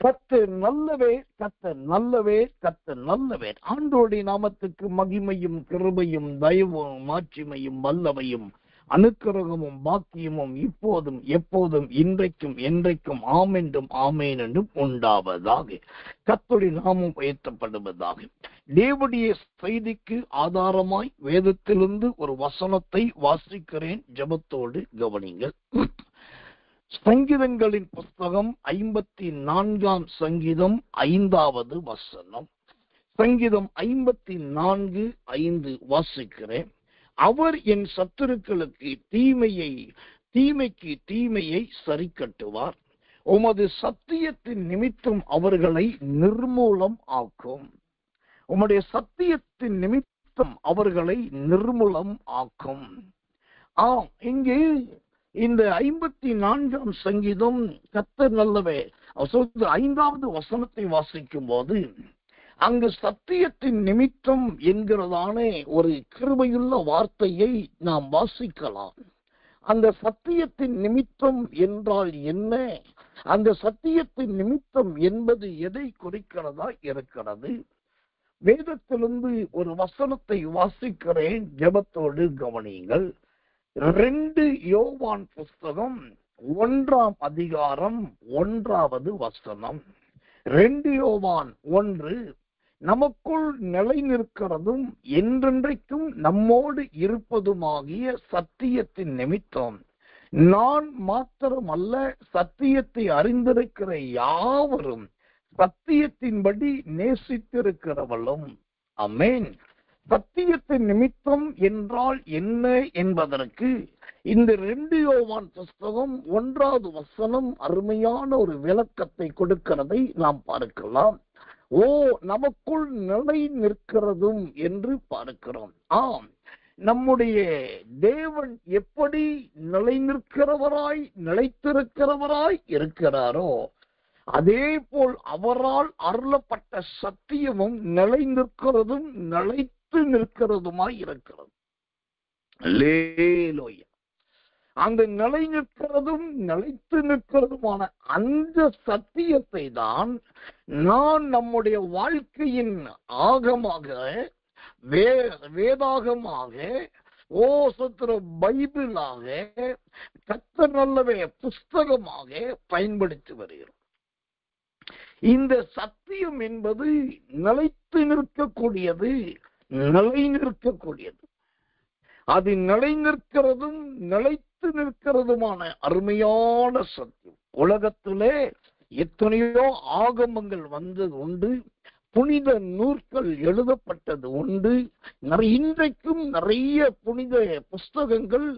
கர்த்தர் நல்லவே, கர்த்தர் நல்லவே, கர்த்தர் நல்லவே. ஆண்டவருடைய நாமத்துக்கு மகிமையும் கிருபையும் தயவும் மாட்சிமையும் வல்லமையும் அனுக்கிரகமும் பாக்கியமும் இப்போதும் எப்போதும் இன்றைக்கும் என்றைக்கும் ஆமென்றும் ஆமேன் என்றும் உண்டாவதாக. கர்த்தருடைய நாமம் உயர்த்தப்படுவதாக. தேவனுடைய செய்திக்கு ஆதாரமாய் வேதத்திலிருந்து ஒரு வசனத்தை வாசிக்கிறேன். ஜெபத்தோடு கவனிங்கள். சங்கீதங்களின் புஸ்தகம் 54 சங்கீதம் 5வது வசனம். சங்கீதம் 54:5 வாசிக்கிறேன். அவர் என் சத்துருக்களுக்கு தீமைக்கு தீமையை சரி கட்டுவார். உமது சத்தியத்தின் நிமித்தம் அவர்களை நிர்மூலம் ஆக்கும். உம்முடைய சத்தியத்தின் நிமித்தம் அவர்களை நிர்மூலம் ஆக்கும். இங்கே இந்த 54 சங்கீதம் கர்த்தர் நல்லவே 5வது வசனத்தை வாசிக்கும் போது அங்கு சத்தியத்தின் நிமித்தம் என்கிறதான ஒரு கிருபையுள்ள வார்த்தையை நாம் வாசிக்கலாம். அந்த சத்தியத்தின் நிமித்தம் என்றால் என்ன? அந்த சத்தியத்தின் நிமித்தம் என்பது எதை குறிக்கிறதா இருக்கிறது? வேதத்திலிருந்து ஒரு வசனத்தை வாசிக்கிறேன். ஜெபத்தோடு கவனியுங்கள். 2 யோவான் புஸ்தகம் 1ஆம் அதிகாரம் 1வது வசனம். 2 யோவான் 1, நமக்குள் நிலை நிற்கிறதும் என்றென்றைக்கும் நம்மோடு இருப்பதுமாகிய சத்தியத்தின் நிமித்தம் நான் மாத்திரமல்ல, சத்தியத்தை அறிந்திருக்கிற யாவரும் சத்தியத்தின்படி நேசித்திருக்கிறவளும். ஆமென். சத்தியத்தின் நிமித்தம் என்றால் என்ன என்பதற்கு இந்த 2 யோவான் புஸ்தகம் 1வது வசனம் அருமையான ஒரு விளக்கத்தை கொடுக்கிறதை நாம் பார்க்கலாம். நமக்குள் நிலை நிற்கிறதும் என்று பார்க்கிறோம். நம்முடைய தேவன் எப்படி நிலை நிற்கிறவராய் நிலைத்திருக்கிறவராய் இருக்கிறாரோ அதே போல் அவரால் அருளப்பட்ட சத்தியமும் நிலை நிற்கிறதும் நிலைத்து நிற்கிறதுமாய் இருக்கிறது. அல்லேலூயா. அந்த நிலை நிற்கிறதும் நிலைத்து நிற்கிறதுமான அந்த சத்தியத்தை தான் நான் நம்முடைய வாழ்க்கையின் ஆகமாக வேதாகமாக பைபிளாக கர்த்தர் நல்லவே புஸ்தகமாக பயன்படுத்தி வருகிறோம். இந்த சத்தியம் என்பது நிலைத்து நிற்கக்கூடியது, நிலை நிற்கக்கூடியது. அது நிலை நிற்கிறதும் நிலைத்து நிற்கிறதுமான அருமையான சத்தியம். உலகத்திலே எத்தனையோ ஆகமங்கள் வந்தது உண்டு, புனித நூல்கள் எழுதப்பட்டது உண்டு, இன்றைக்கும் நிறைய புனித புஸ்தகங்கள்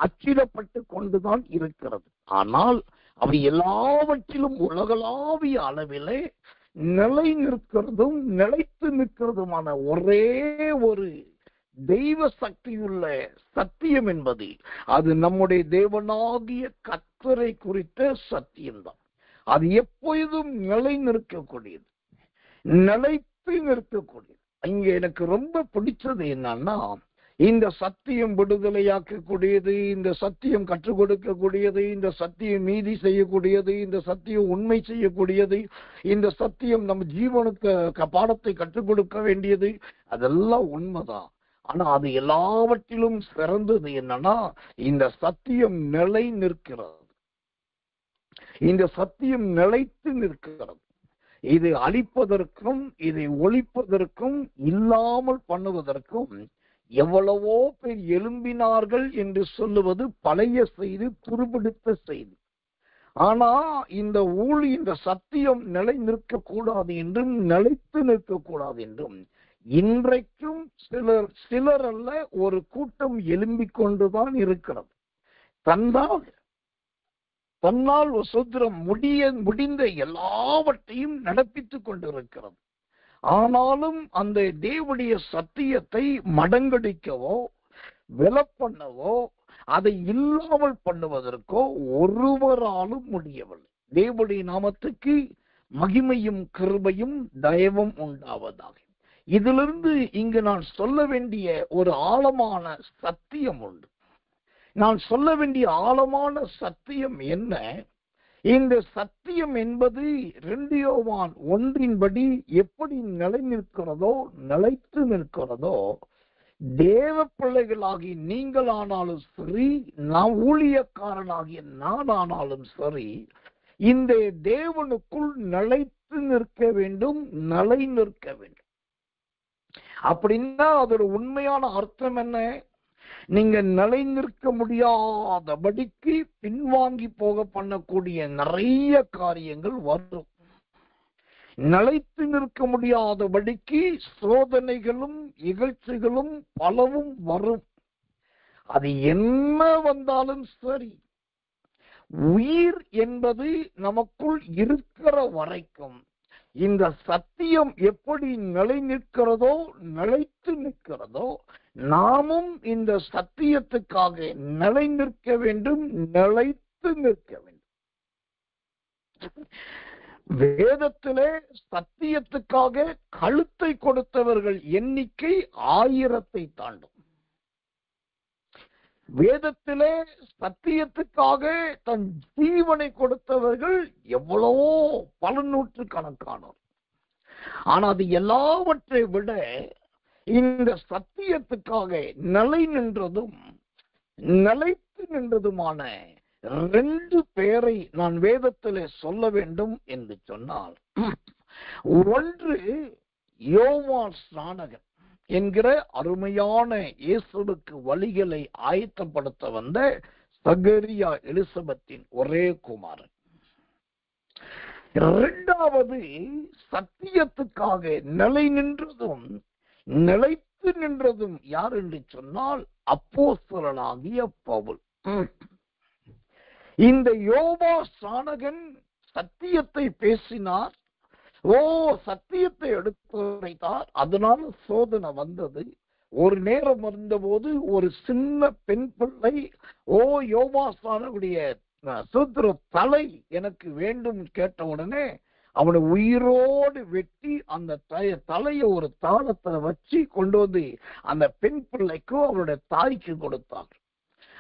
அச்சிடப்பட்டு கொண்டுதான் இருக்கிறது. ஆனால் அவை எல்லாவற்றிலும் உலகளாவிய அளவிலே நிலை நிற்கிறதும் நிலைத்து நிற்கிறதுமான ஒரே ஒரு தெய்வ சக்தியுள்ள சத்தியம் என்பது அது நம்முடைய தேவனாகிய கர்த்தரை குறித்த சத்தியம்தான். அது எப்பொழுதும் நிலை நிற்கக்கூடியது, நிலைத்து நிற்கக்கூடியது. இங்க எனக்கு ரொம்ப பிடிச்சது என்னன்னா, இந்த சத்தியம் விடுதலையாக்கக்கூடியது, இந்த சத்தியம் கற்றுக் கொடுக்கக்கூடியது, இந்த சத்தியம் நீதி செய்யக்கூடியது, இந்த சத்தியம் உண்மை செய்யக்கூடியது, இந்த சத்தியம் நம்ம ஜீவனுக்கு பாடத்தை கற்றுக் கொடுக்க வேண்டியது, அதெல்லாம் உண்மைதான். ஆனா அது எல்லாவற்றிலும் சிறந்தது என்னன்னா, இந்த சத்தியம் நிலை நிற்கிறது. இந்த சத்தியம் நிலைத்து நிற்கிறது. இது அழிப்பதற்கும் இதை ஒழிப்பதற்கும் இல்லாமல் பண்ணுவதற்கும் எவ்வளவோ பேர் எழும்பினார்கள் என்று சொல்லுவது பழைய செய்தி, துருபிடித்த செய்தி. ஆனா இந்த சத்தியம் நிலை நிற்கக்கூடாது என்றும் நிலைத்து நிற்கக்கூடாது என்றும் இன்றைக்கும் சிலர் அல்ல, ஒரு கூட்டம் எழும்பிக் கொண்டுதான் இருக்கிறது. தன்னால் சுதந்திரம் முடிந்த எல்லாவற்றையும் நடப்பித்துக் கொண்டிருக்கிறது. ஆனாலும் அந்த தேவனுடைய சத்தியத்தை மடங்கடிக்கவோ விலை பண்ணவோ அதை இல்லாமல் பண்ணுவதற்கோ ஒருவராலும் முடியவில்லை. தேவனுடைய நாமத்துக்கு மகிமையும் கிருபையும் தயவும் உண்டாவதாக. இதிலிருந்து இங்கு நான் சொல்ல வேண்டிய ஒரு ஆழமான சத்தியம் உண்டு. நான் சொல்ல வேண்டிய ஆழமான சத்தியம் என்ன? இந்த சத்தியம் என்பது 2 யோவான் 1 எப்படி நிலை நிற்கிறதோ, நிலைத்து நிற்கிறதோ, தேவ பிள்ளைகளாகி நீங்களானாலும் சரி, நான் ஊழியக்காரனாகிய நானானாலும் சரி, இந்த தேவனுக்குள் நிலைத்து நிற்க வேண்டும், நிலை நிற்க வேண்டும். அப்படின்னா அதோட உண்மையான அர்த்தம் என்ன? நீங்க நிலை நிற்க முடியாதபடிக்கு பின்வாங்கி போக பண்ணக்கூடிய நிறைய காரியங்கள் வரும். நிலைத்து நிற்க முடியாதபடிக்கு சோதனைகளும் இகழ்ச்சிகளும் பலவும் வரும். அது என்ன வந்தாலும் சரி, உயிர் என்பது நமக்குள் இருக்கிற வரைக்கும் இந்த சத்தியம் எப்படி நிலை நிற்கிறதோ, நிலைத்து நிற்கிறதோ, நாமும் இந்த சத்தியத்துக்காக நிலை நிற்க வேண்டும், நிலைத்து நிற்க வேண்டும். வேதத்திலே சத்தியத்துக்காக கழுத்தை கொடுத்தவர்கள் எண்ணிக்கை 1000 தாண்டும். வேதத்திலே சத்தியத்துக்காக தன் ஜீவனை கொடுத்தவர்கள் எவ்வளவோ பல நூற்றுக்கணக்கானோர். ஆனா அது எல்லாவற்றை விட இந்த சத்தியத்துக்காக நிலை நின்றதும் நிலைத்து நின்றதுமான 2 பேரை நான் வேதத்திலே சொல்ல வேண்டும் என்று சொன்னால், ஒன்று யோவான் ஸ்நானகன் என்கிற அருமையான இயேசுவுக்கு வழிகளை ஆயத்தப்படுத்த வந்த சகரியா எலிசபெத்தின் ஒரே குமாரன். 2வது சத்தியத்துக்காக நிலை நின்றதும் நிலைத்து நின்றதும் யார் என்று சொன்னால் அப்போஸ்தலனாகிய பவுல். இந்த யோவா ஸ்நானகன் சத்தியத்தை பேசினார், சத்தியத்தை எடுத்துரைத்தார். அதனால சோதனை வந்தது. ஒரு நேரம் வந்தபோது ஒரு சின்ன பெண் பிள்ளை யோவா ஸ்நானனுடைய சூத்திர தலை எனக்கு வேண்டும் கேட்ட உடனே அவனை உயிரோடு வெட்டி அந்த தலையை ஒரு தாளத்தை வச்சு கொண்டு வந்து அந்த பெண் பிள்ளைக்கும் அவருடைய தாய்க்கு கொடுத்தார்.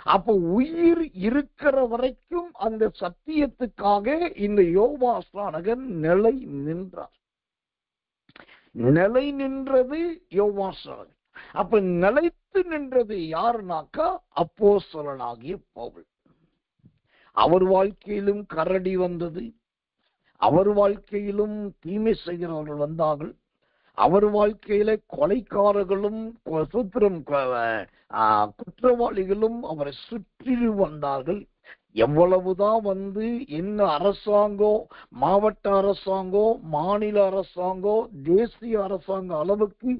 அப்ப உயிர் இருக்கிற வரைக்கும் அந்த சத்தியத்துக்காக இந்த யோவா ஸ்நானகன் நிலை நின்றார். நிலை நின்றது யோவா ஸ்நானகன். அப்ப நிலைத்து நின்றது யாருனாக்கா அப்போஸ்தலனாகிய பவுல். அவர் வாழ்க்கையிலும் கரடி வந்தது, அவர் வாழ்க்கையிலும் தீமை செய்கிறவர்கள் வந்தார்கள், அவர் வாழ்க்கையில கொலைக்காரர்களும் குற்றவாளிகளும் அவரை சுற்றி வந்தார்கள். எவ்வளவுதான் வந்து என்ன அரசாங்கம், மாவட்ட அரசாங்கம், மாநில அரசாங்கம், தேசிய அரசாங்க அளவுக்கு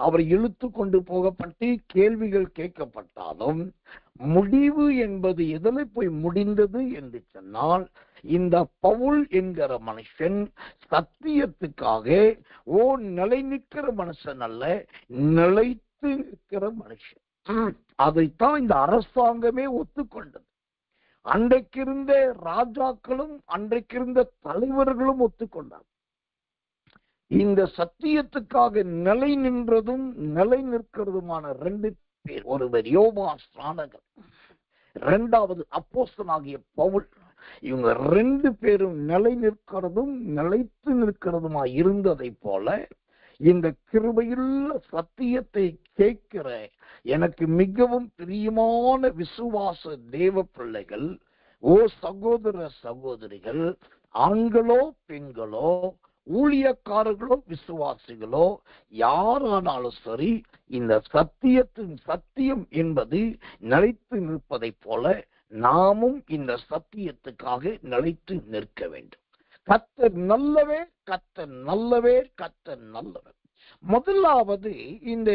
அவர் இழுத்து கொண்டு போகப்பட்டு கேள்விகள் கேட்கப்பட்டாலும் முடிவு என்பது எதில் போய் முடிந்தது என்று சொன்னால், இந்த பவுல் என்கிற மனுஷன் சத்தியத்துக்காக நிலை நிற்கிற மனுஷன் அல்ல, நிலைத்து நிற்கிற மனுஷன். அதைத்தான் இந்த அரசாங்கமே ஒத்துக்கொண்டது. அன்றைக்கிருந்த ராஜாக்களும் அன்றைக்கிருந்த தலைவர்களும் ஒத்துக்கொண்டார். இந்த சத்தியத்துக்காக நிலை நின்றதும் நிலை நிற்கிறதுமான 2 பேர். ஒருவர் யோவா ஸ்நானகன், 2வது அப்போஸ்தலனாகிய பவுல். இவங்க 2 பேரும் நிலை நிற்கிறதும் நிலைத்து நிற்கிறதுமா இருந்ததை போல இந்த கிருபையுள்ள சத்தியத்தை கேட்கிற எனக்கு மிகவும் பிரியமான விசுவாச தேவ பிள்ளைகள், சகோதர சகோதரிகள், ஆண்களோ பெண்களோ, ஊழியக்காரர்களோ விசுவாசிகளோ யாரானாலும் சரி, இந்த சத்தியம் என்பது நிலைத்து நிற்பதை போல நாமும் இந்த சத்தியத்துக்காக நிலைத்து நிற்க வேண்டும். கர்த்தர் நல்லவே, கர்த்தர் நல்லவே, கர்த்தர் நல்லவர். முதலாவது இந்த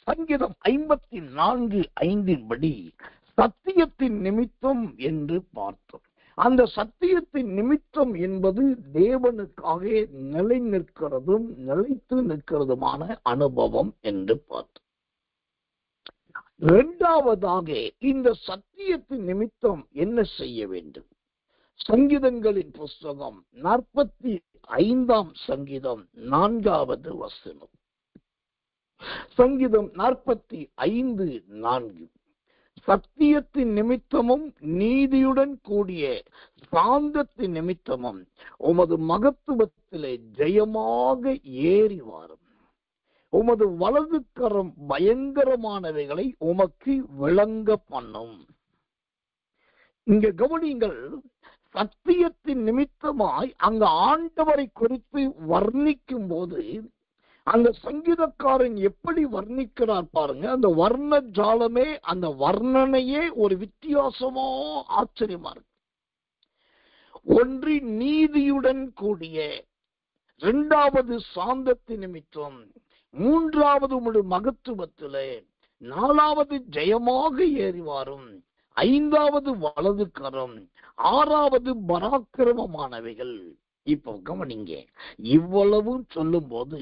சங்கீதம் 54:5 சத்தியத்தின் நிமித்தம் என்று பார்த்தோம். அந்த சத்தியத்தின் நிமித்தம் என்பது தேவனுக்காக நிலை நிற்கிறதும் நிலைத்து நிற்கிறதுமான அனுபவம் என்று பார்த்தோம். 2வதாக இந்த சத்தியத்தின் நிமித்தம் என்ன செய்ய வேண்டும்? சங்கீதங்களின் புஸ்தகம் 45 சங்கீதம் 4வது வசனம். சங்கீதம் 45:4 சத்தியத்தின் நிமித்தமும் நீதியுடன் கூடிய சாந்தத்தின் நிமித்தமும் உமது மகத்துவத்திலே ஜெயமாக ஏறி வாரும். உமது வலது கரம் பயங்கரமானவைகளை உமக்கு விளங்க பண்ணும். இங்க கவனிங்கள், சத்தியத்தின் நிமித்தமாய் அங்க ஆண்டவரை குறித்து வர்ணிக்கும் போது அந்த சங்கீதக்காரன் எப்படி வர்ணிக்கிறார் பாருங்க. அந்த வர்ண ஜாலமே, அந்த வர்ணனையே ஒரு வித்தியாசமா ஆச்சரியமா இருக்கு. ஒன்று நீதியுடன் கூடிய, இரண்டாவது சாந்தத்தின் நிமித்தம், மூன்றாவது உமது மகத்துவத்திலே, நாலாவது ஜெயமாக ஏறி வாரும், ஐந்தாவது வலது கரம், ஆறாவது பராக்கிரமமானவைகள். இப்போ கவனிங்க, இவ்வளவும் சொல்லும் போது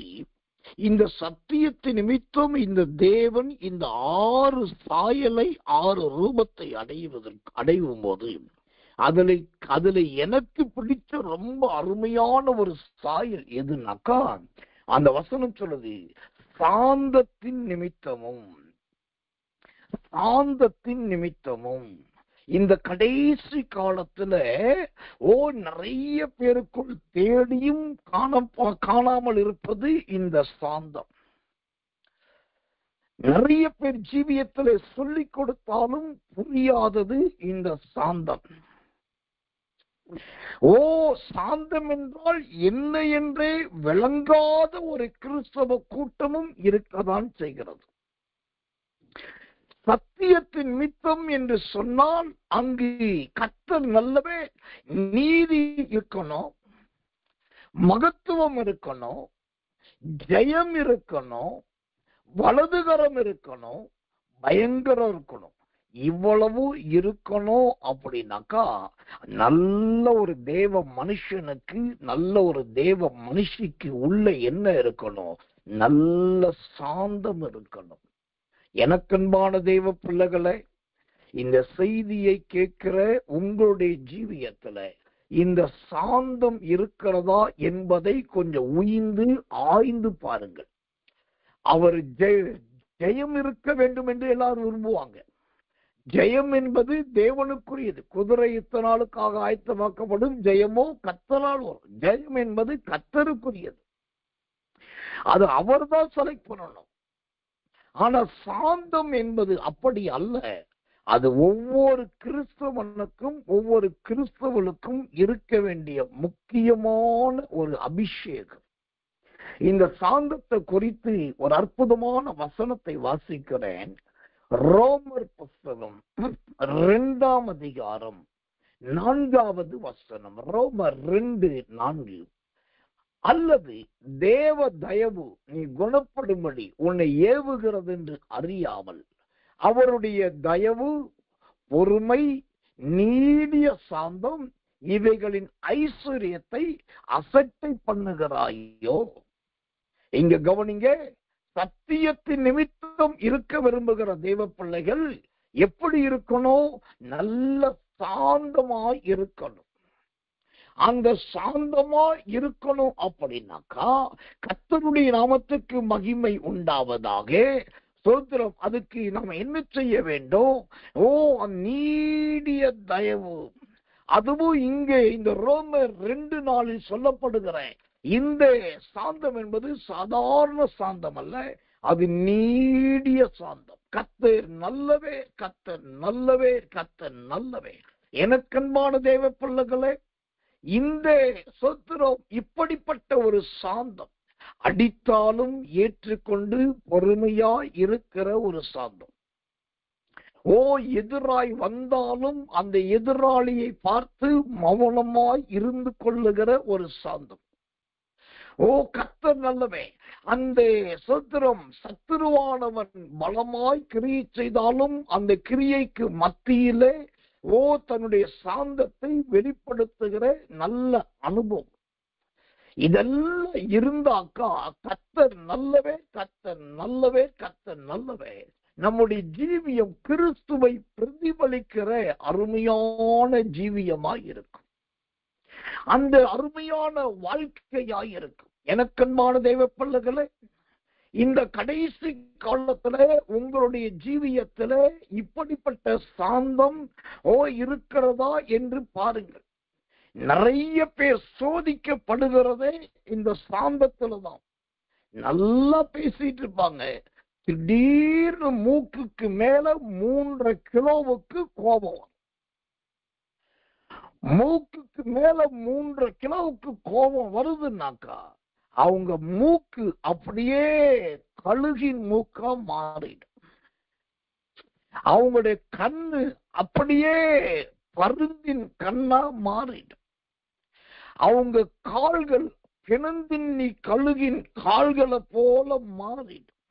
இந்த சத்தியத்தின் நிமித்தம் இந்த தேவன் இந்த 6 சாயலை 6 ரூபத்தை அடையும் போது அதுல எனக்கு பிடிச்ச ரொம்ப அருமையான ஒரு சாயல் எதுனாக்கா, அந்த வசனம் சொல்லுது சாந்தத்தின் நிமித்தமும். சாந்தத்தின் நிமித்தமும் இந்த கடைசி காலத்துல நிறைய பேருக்குள் தேடியும் காணாமல் இருப்பது இந்த சாந்தம். நிறைய பேர் ஜீவியத்துல சொல்லிக் கொடுத்தாலும் புரியாதது இந்த சாந்தம். சாந்தம் என்றால் என்ன என்றே விளங்காத ஒரு கிறிஸ்தவ கூட்டமும் இருக்கதான் செய்கிறது. சத்தியத்தின் நிமித்தம் என்று சொன்னால் அங்கு கர்த்தர் நல்லவே, நீதி இருக்கணும், மகத்துவம் இருக்கணும், ஜெயம் இருக்கணும், வலதுகரம் இருக்கணும், பயங்கரம் இருக்கணும். இவ்வளவு இருக்கணும் அப்படின்னாக்கா நல்ல ஒரு தேவ மனுஷனுக்கு, நல்ல ஒரு தேவ மனுஷிக்கு உள்ள என்ன இருக்கணும்? நல்ல சாந்தம் இருக்கணும். எனக்கன்பான தெய்வ பிள்ளைகளே, இந்த செய்தியை கேட்கிற உங்களுடைய ஜீவியத்துல இந்த சாந்தம் இருக்கிறதா என்பதை கொஞ்சம் உயிர்ந்து ஆய்ந்து பாருங்கள். அவர் ஜெயம் இருக்க வேண்டும் என்று எல்லாரும் விரும்புவாங்க. ஜெயம் என்பது தேவனுக்குரியது. குதிரை இத்தனை நாளுக்காக ஆயத்தமாக்கப்படும், ஜெயமோ கர்த்தரால் வரும். ஜெயம் என்பது கர்த்தருக்குரியது, அது அவர்தான் செலக்ட் பண்ணணும். ஆனா சாந்தம் என்பது அப்படி அல்ல. அது ஒவ்வொரு கிறிஸ்தவனுக்கும் ஒவ்வொரு கிறிஸ்தவனுக்கும் இருக்க வேண்டிய முக்கியமான ஒரு அபிஷேகம். இந்த சாந்தத்தை குறித்து ஒரு அற்புதமான வசனத்தை வாசிக்கிறேன். ரோமர் புஸ்தகம் 2ஆம் அதிகாரம் 4வது வசனம். ரோமர் 2:4. அல்லது தேவ தயவு நீ குணப்படும்படி உன்னை ஏவுகிறது என்று அறியாமல் அவருடைய தயவு, பொறுமை, நீடிய சாந்தம் இவைகளின் ஐஸ்வர்யத்தை அசட்டை பண்ணுகிறாயோ. இங்க கவனிங்க, சத்தியத்தின் நிமித்தம் இருக்க விரும்புகிற தேவ பிள்ளைகள் எப்படி இருக்கணும்? நல்ல சாந்தமாய் இருக்கணும். அந்த சாந்தமா இருக்கணும் அப்படின்னாக்கா கர்த்தருடைய நாமத்துக்கு மகிமை உண்டாவதாக. ஸ்தோத்திரம். அதுக்கு நம்ம என்ன செய்ய வேண்டும்? நீடிய தயவு. அதுவும் இங்கே இந்த ரோமர் 2:4 சொல்லப்படுகிற இந்த சாந்தம் என்பது சாதாரண சாந்தம் அல்ல, அது நீடிய சாந்தம். கர்த்தர் நல்லவே, கர்த்தர் நல்லவே, கர்த்தர் நல்லவே. எனக்கன்பான தேவ பிள்ளைகளே, இந்த சொத்திரம் இப்படிப்பட்ட ஒரு சாந்தம், அடித்தாலும் ஏற்றுக்கொண்டு பொறுமையாய் இருக்கிற ஒரு சாந்தம். எதிராய் வந்தாலும் அந்த எதிராளியை பார்த்து மௌனமாய் இருந்து கொள்ளுகிற ஒரு சாந்தம். கர்த்தர் நல்லவே. அந்த சொத்திரம் சத்துருவானவன் பலமாய் கிரியை செய்தாலும் அந்த கிரியைக்கு மத்தியிலே தன்னுடைய சாந்தத்தை வெளிப்படுத்துகிற நல்ல அனுபவம். இதெல்லாம் இருந்தாக்கா கர்த்தர் நல்லவே, கர்த்தர் நல்லவே, கர்த்தர் நல்லவே. நம்முடைய ஜீவியம் கிறிஸ்துவை பிரதிபலிக்கிற அருமையான ஜீவியமாய் இருக்கும். அந்த அருமையான வாழ்க்கையாய் இருக்கும். எனக்கன்பான தெய்வ பிள்ளைகளே, இந்த கடைசி காலத்துல உங்களுடைய ஜீவியத்துல இப்படிப்பட்ட சாந்தம் இருக்கிறதா என்று பாருங்கள். நிறைய பேர் சோதிக்கப்படுகிறதே இந்த சாந்தத்துலதான். நல்லா பேசிட்டு இருப்பாங்க, திடீர்னு மூக்குக்கு மேல 3.5 கிலோவுக்கு கோபம். மூக்குக்கு மேல 3.5 கிலோவுக்கு கோபம் வருதுன்னாக்கா அவங்க மூக்கு அப்படியே கழுகின் மூக்கா மாறிடும். அவங்களுடைய கண்ணு அப்படியே பருந்தின் கண்ணா மாறிடும். அவங்க கால்கள் கிணந்தின்னி கழுகின் கால்களை போல மாறிடும்.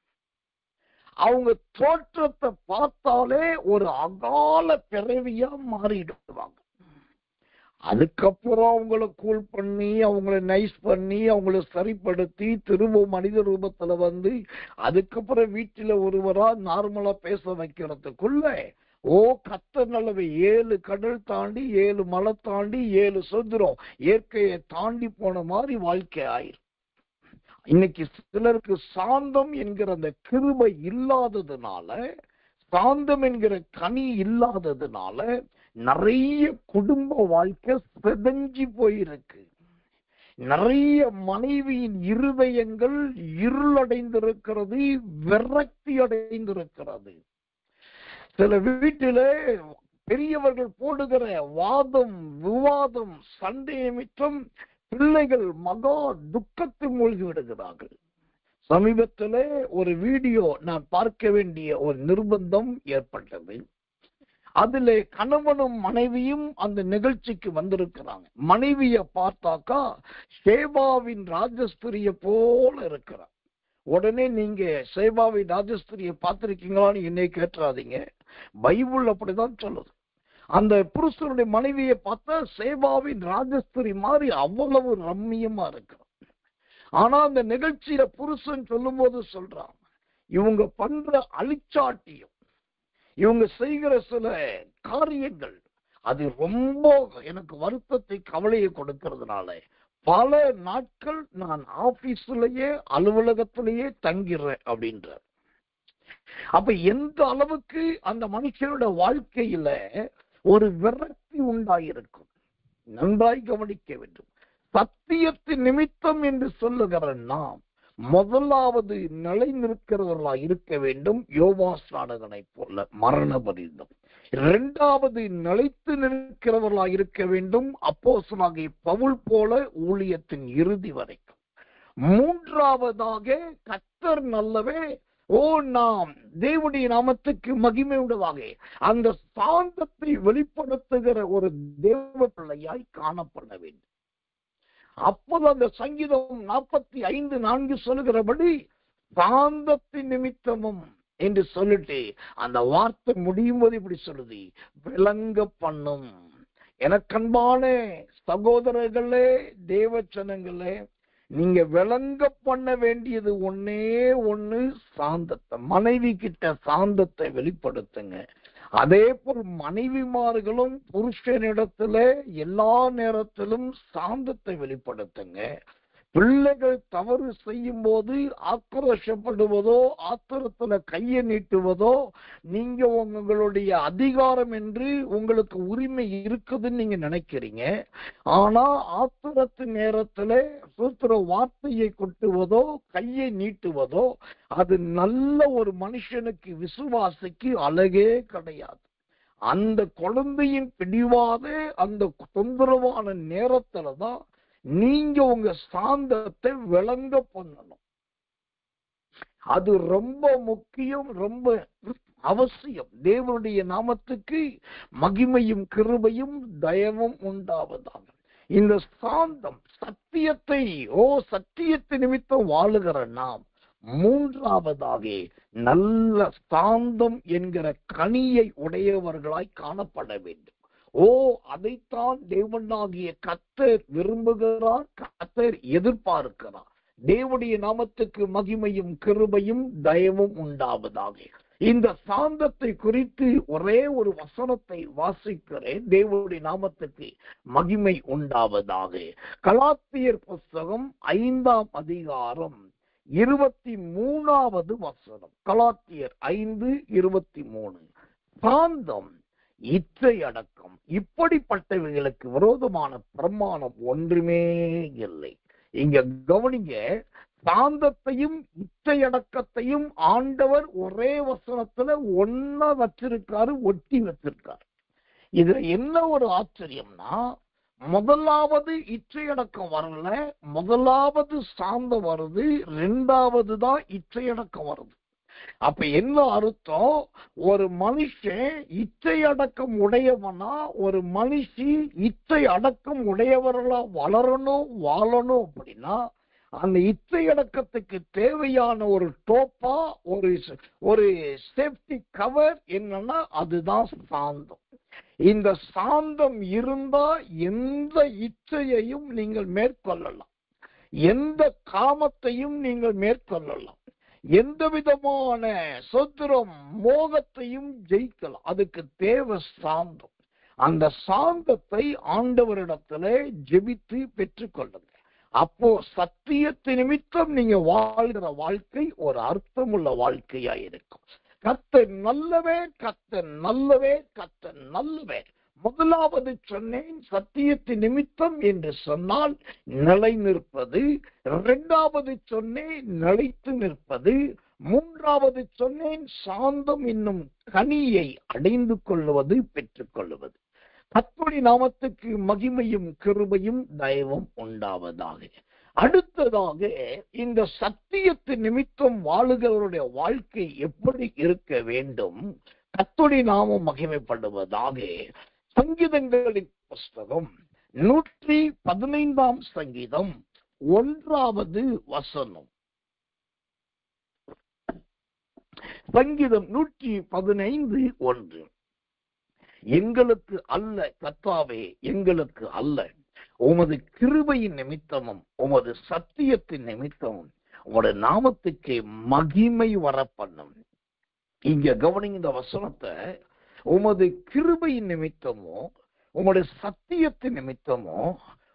அவங்க தோற்றத்தை பார்த்தாலே ஒரு அகால பிறவியா மாறிடுவாங்க. அதுக்கப்புறம் அவங்கள கூல் பண்ணி, அவங்கள நைஸ் பண்ணி, அவங்கள சரிப்படுத்தி திரும்ப மனித ரூபத்துல வந்து அதுக்கப்புறம் வீட்டுல ஒருவரா நார்மலா பேச வைக்கிறதுக்குள்ள கர்த்தர் நல்லவை. 7 கடல் தாண்டி 7 மலை தாண்டி 7 சுதந்திரம் இயற்கையை தாண்டி போன மாதிரி வாழ்க்கை ஆயிரும். இன்னைக்கு சிலருக்கு சாந்தம் என்கிற அந்த கிருபை இல்லாததுனால, சாந்தம் என்கிற கனி இல்லாததுனால நிறைய குடும்ப வாழ்க்கை செதஞ்சு போயிருக்கு. நிறைய மனைவியின் இருதயங்கள் இருளடைந்திருக்கிறது, விரக்தி அடைந்திருக்கிறது. சில வீட்டில பெரியவர்கள் போடுகிற வாதம் விவாதம் சண்டை நிமித்தம் பிள்ளைகள் மகா துக்கத்தில் மூழ்கி விடுகிறார்கள். சமீபத்திலே ஒரு வீடியோ நான் பார்க்க வேண்டிய ஒரு நிர்பந்தம் ஏற்பட்டது. அதுல கணவனும் மனைவியும் அந்த நிகழ்ச்சிக்கு வந்திருக்கிறாங்க. மனைவிய பார்த்தாக்கா சேபாவின் ராஜஸ்திரிய போல இருக்கிறார். உடனே நீங்க சேபாவின் ராஜஸ்திரிய பார்த்திருக்கீங்களான்னு என்னை கேட்டுறாதீங்க, பைபிள் அப்படிதான் சொல்லுது. அந்த புருஷனுடைய மனைவியை பார்த்தா சேபாவின் ராஜஸ்திரி மாதிரி அவ்வளவு ரம்மியமா இருக்கிறார். ஆனா அந்த நிகழ்ச்சியில புருஷன் சொல்லும் போது சொல்றான், இவங்க பண்ற அழிச்சாட்டியம், இவங்க செய்கிற சில காரியங்கள் அது ரொம்ப எனக்கு வருத்தத்தை கவலையை கொடுக்கிறதுனால பல நாட்கள் நான் ஆபீஸ்லயே அலுவலகத்திலேயே தங்கிறேன் அப்படின்ற. அப்ப எந்த அளவுக்கு அந்த மனுஷனோட வாழ்க்கையில ஒரு விரக்தி உண்டாயிருக்கும், நன்றாய் கவனிக்க வேண்டும். சத்தியத்தின் நிமித்தம் என்று சொல்லுகிற நாம் முதலாவது நிலை நிற்கிறவர்களா இருக்க வேண்டும், யோவாஸ்நானகனை போல மரண பரிந்தம். 2வது நிலைத்து நிற்கிறவர்களா இருக்க வேண்டும், அப்போஸ்தலனாகிய பவுல் போல ஊழியத்தின் இறுதி வரைக்கும். 3வதாக கர்த்தர் நல்லவே, நாம் தேவனுடைய நாமத்துக்கு மகிமை உண்டதாக அந்த சாந்தத்தை வெளிப்படுத்துகிற ஒரு தேவ பிள்ளையாய் காணப்பட வேண்டும். அப்போது அந்த சங்கீதம் 45:4 சொல்லுகிறபடி சாந்தத்தின் நிமித்தமும் என்று சொல்லிட்டு அந்த வார்த்தை முடியும் போது இப்படி சொல்லுது, விளங்க பண்ணும். எனக்கன்பான சகோதரர்களே, தேவச்சனங்களே, நீங்க விளங்க பண்ண வேண்டியது ஒன்னே ஒண்ணு, சாந்தத்தை. மனைவி கிட்ட சாந்தத்தை வெளிப்படுத்துங்க. அதே போல் மனைவிமார்களும் புருஷனிடத்துல எல்லா நேரத்திலும் சாந்தத்தை வெளிப்படுத்துங்க. பிள்ளைகள் தவறு செய்யும் போது ஆக்ரோஷப்படுவதோ ஆத்திரத்துல கையை நீட்டுவதோ நீங்க உங்களுடைய அதிகாரம் என்று உங்களுக்கு உரிமை இருக்குதுன்னு நீங்க நினைக்கிறீங்க. ஆனா ஆத்திரத்து நேரத்துல சூத்திர வார்த்தையை கொட்டுவதோ கையை நீட்டுவதோ அது நல்ல ஒரு மனுஷனுக்கு விசுவாசிக்கு அழகே கிடையாது. அந்த குழந்தையின் பிடிவாத அந்த தொந்தரவான நேரத்துலதான் நீங்க உங்க சாந்தத்தை விளங்க பண்ணணும். அது ரொம்ப முக்கியம், ரொம்ப அவசியம். தேவனுடைய நாமத்துக்கு மகிமையும் கிருபையும் தயவும் உண்டாவதாக. இந்த சாந்தம் சத்தியத்தை சத்தியத்தை நிமித்தம் வாழுகிற நாம் 3வதாக நல்ல சாந்தம் என்கிற கனியை உடையவர்களாய் காணப்பட வேண்டும். அதைத்தான் தேவனாகிய கர்த்தர் விரும்புகிறார், கர்த்தர் எதிர்பார்க்கிறார். தேவனுடைய நாமத்துக்கு மகிமையும் கிருபையும் தயவும் உண்டாவதாக. இந்த சாந்தத்தை குறித்து ஒரே ஒரு வசனத்தை வாசிக்கிறேன். தேவனுடைய நாமத்துக்கு மகிமை உண்டாவதாக. கலாத்தியர் புஸ்தகம் 5ஆம் அதிகாரம் 23வது வசனம். கலாத்தியர் 5:23. சாந்தம், இச்சை அடக்கம், இப்படிப்பட்டவைகளுக்கு விரோதமான பிரமாணம் ஒன்றுமே இல்லை. இங்க கவனிங்க, சாந்தத்தையும் இச்சை அடக்கத்தையும் ஆண்டவர் ஒரே வசனத்துல ஒன்னா வச்சிருக்காரு, ஒட்டி வச்சிருக்காரு. இதுல என்ன ஒரு ஆச்சரியம்னா, முதலாவது இச்சை அடக்கம் வரல, முதலாவது சாந்தம் வருது, 2வது தான் இச்சை அடக்கம் வருது. அப்ப என்ன அர்த்தம்? ஒரு மனுஷன் இச்சை அடக்கம் உடையவனா, ஒரு மனுஷி இச்சை அடக்கம் உடையவர்களா வளரணும், வாழணும் அப்படின்னா அந்த இச்சை அடக்கத்துக்கு தேவையான ஒரு டோப்பா, ஒரு சேஃப்டி கவர் என்னன்னா அதுதான் சாந்தம். இந்த சாந்தம் இருந்தா எந்த இச்சையையும் நீங்கள் மேற்கொள்ளலாம், எந்த காமத்தையும் நீங்கள் மேற்கொள்ளலாம், எந்த விதமான சொத்திரம் மோகத்தையும் ஜெயிக்கலாம். அதுக்கு தேவை சாந்தம். அந்த சாந்தத்தை ஆண்டவரிடத்துல ஜெபித்து பெற்றுக்கொள்ளுங்க. அப்போ சத்தியத்து நிமித்தம் நீங்க வாழ்கிற வாழ்க்கை ஒரு அர்த்தமுள்ள வாழ்க்கையா இருக்கும். கர்த்தர் நல்லவர், கர்த்தர் நல்லவர், கர்த்தர் நல்லவர். முதலாவது சொன்னேன் சத்தியத்து நிமித்தம் என்று சொன்னால் நிலை நிற்பது, 2வது சொன்னேன் நிலைத்து நிற்பது, 3வது சொன்னேன் சாந்தம் என்னும் கனியை அடைந்து கொள்வது, பெற்றுக்கொள்வது. கர்த்தருடைய நாமத்துக்கு மகிமையும் கிருபையும் தயவும் உண்டாவதாக. அடுத்ததாக, இந்த சத்தியத்து நிமித்தம் வாழுகிறவருடைய வாழ்க்கை எப்படி இருக்க வேண்டும்? கர்த்தருடைய நாமம் மகிமைப்படுவதாக. சங்கீதங்களின் புஸ்தகம் 115 சங்கீதம் 1வது வசனம். சங்கீதம் 115:1. எங்களுக்கு அல்ல கர்த்தாவே, எங்களுக்கு அல்ல, உமது கிருபையின் நிமித்தமும் உமது சத்தியத்தின் நிமித்தமும் உமது நாமத்துக்கு மகிமை வர பண்ணும். இங்க கவனிங்க இந்த வசனத்தை. உமது கிருபையின் நிமித்தமோ உம்முடைய சத்தியத்தின் நிமித்தமோ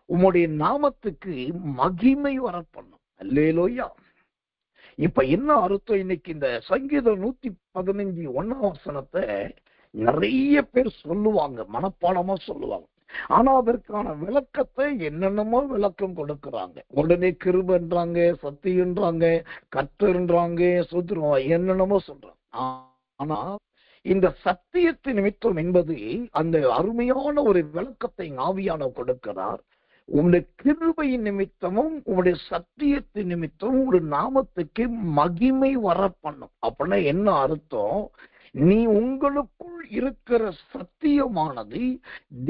உம்முடைய நாமத்துக்கு மகிமை வர பண்ணும். அல்லேலூயா. இப்ப என்ன அர்த்தம்? இன்னைக்கு இந்த சங்கீதம் 115 வசனத்தை நிறைய பேர் சொல்லுவாங்க, மனப்பாடமா சொல்லுவாங்க. ஆனா அதற்கான விளக்கத்தை என்னென்னமோ விளக்கம் கொடுக்கறாங்க. உடனே கிருபைன்றாங்க, சத்தியன்றாங்க, கர்த்தர்ன்றாங்க, சுத்திரம், என்னென்னமோ சொல்றாங்க. ஆனா இந்த சத்தியத்து நிமித்தம் என்பது அந்த அருமையான ஒரு விளக்கத்தை ஆவியான கொடுக்கிறார். உங்களுடைய கிருபையின் நிமித்தமும் உங்களுடைய சத்தியத்து நிமித்தமும் ஒரு நாமத்துக்கு மகிமை வர பண்ணும். அப்படின்னா என்ன அர்த்தம்? நீ உங்களுக்குள் இருக்கிற சத்தியமானது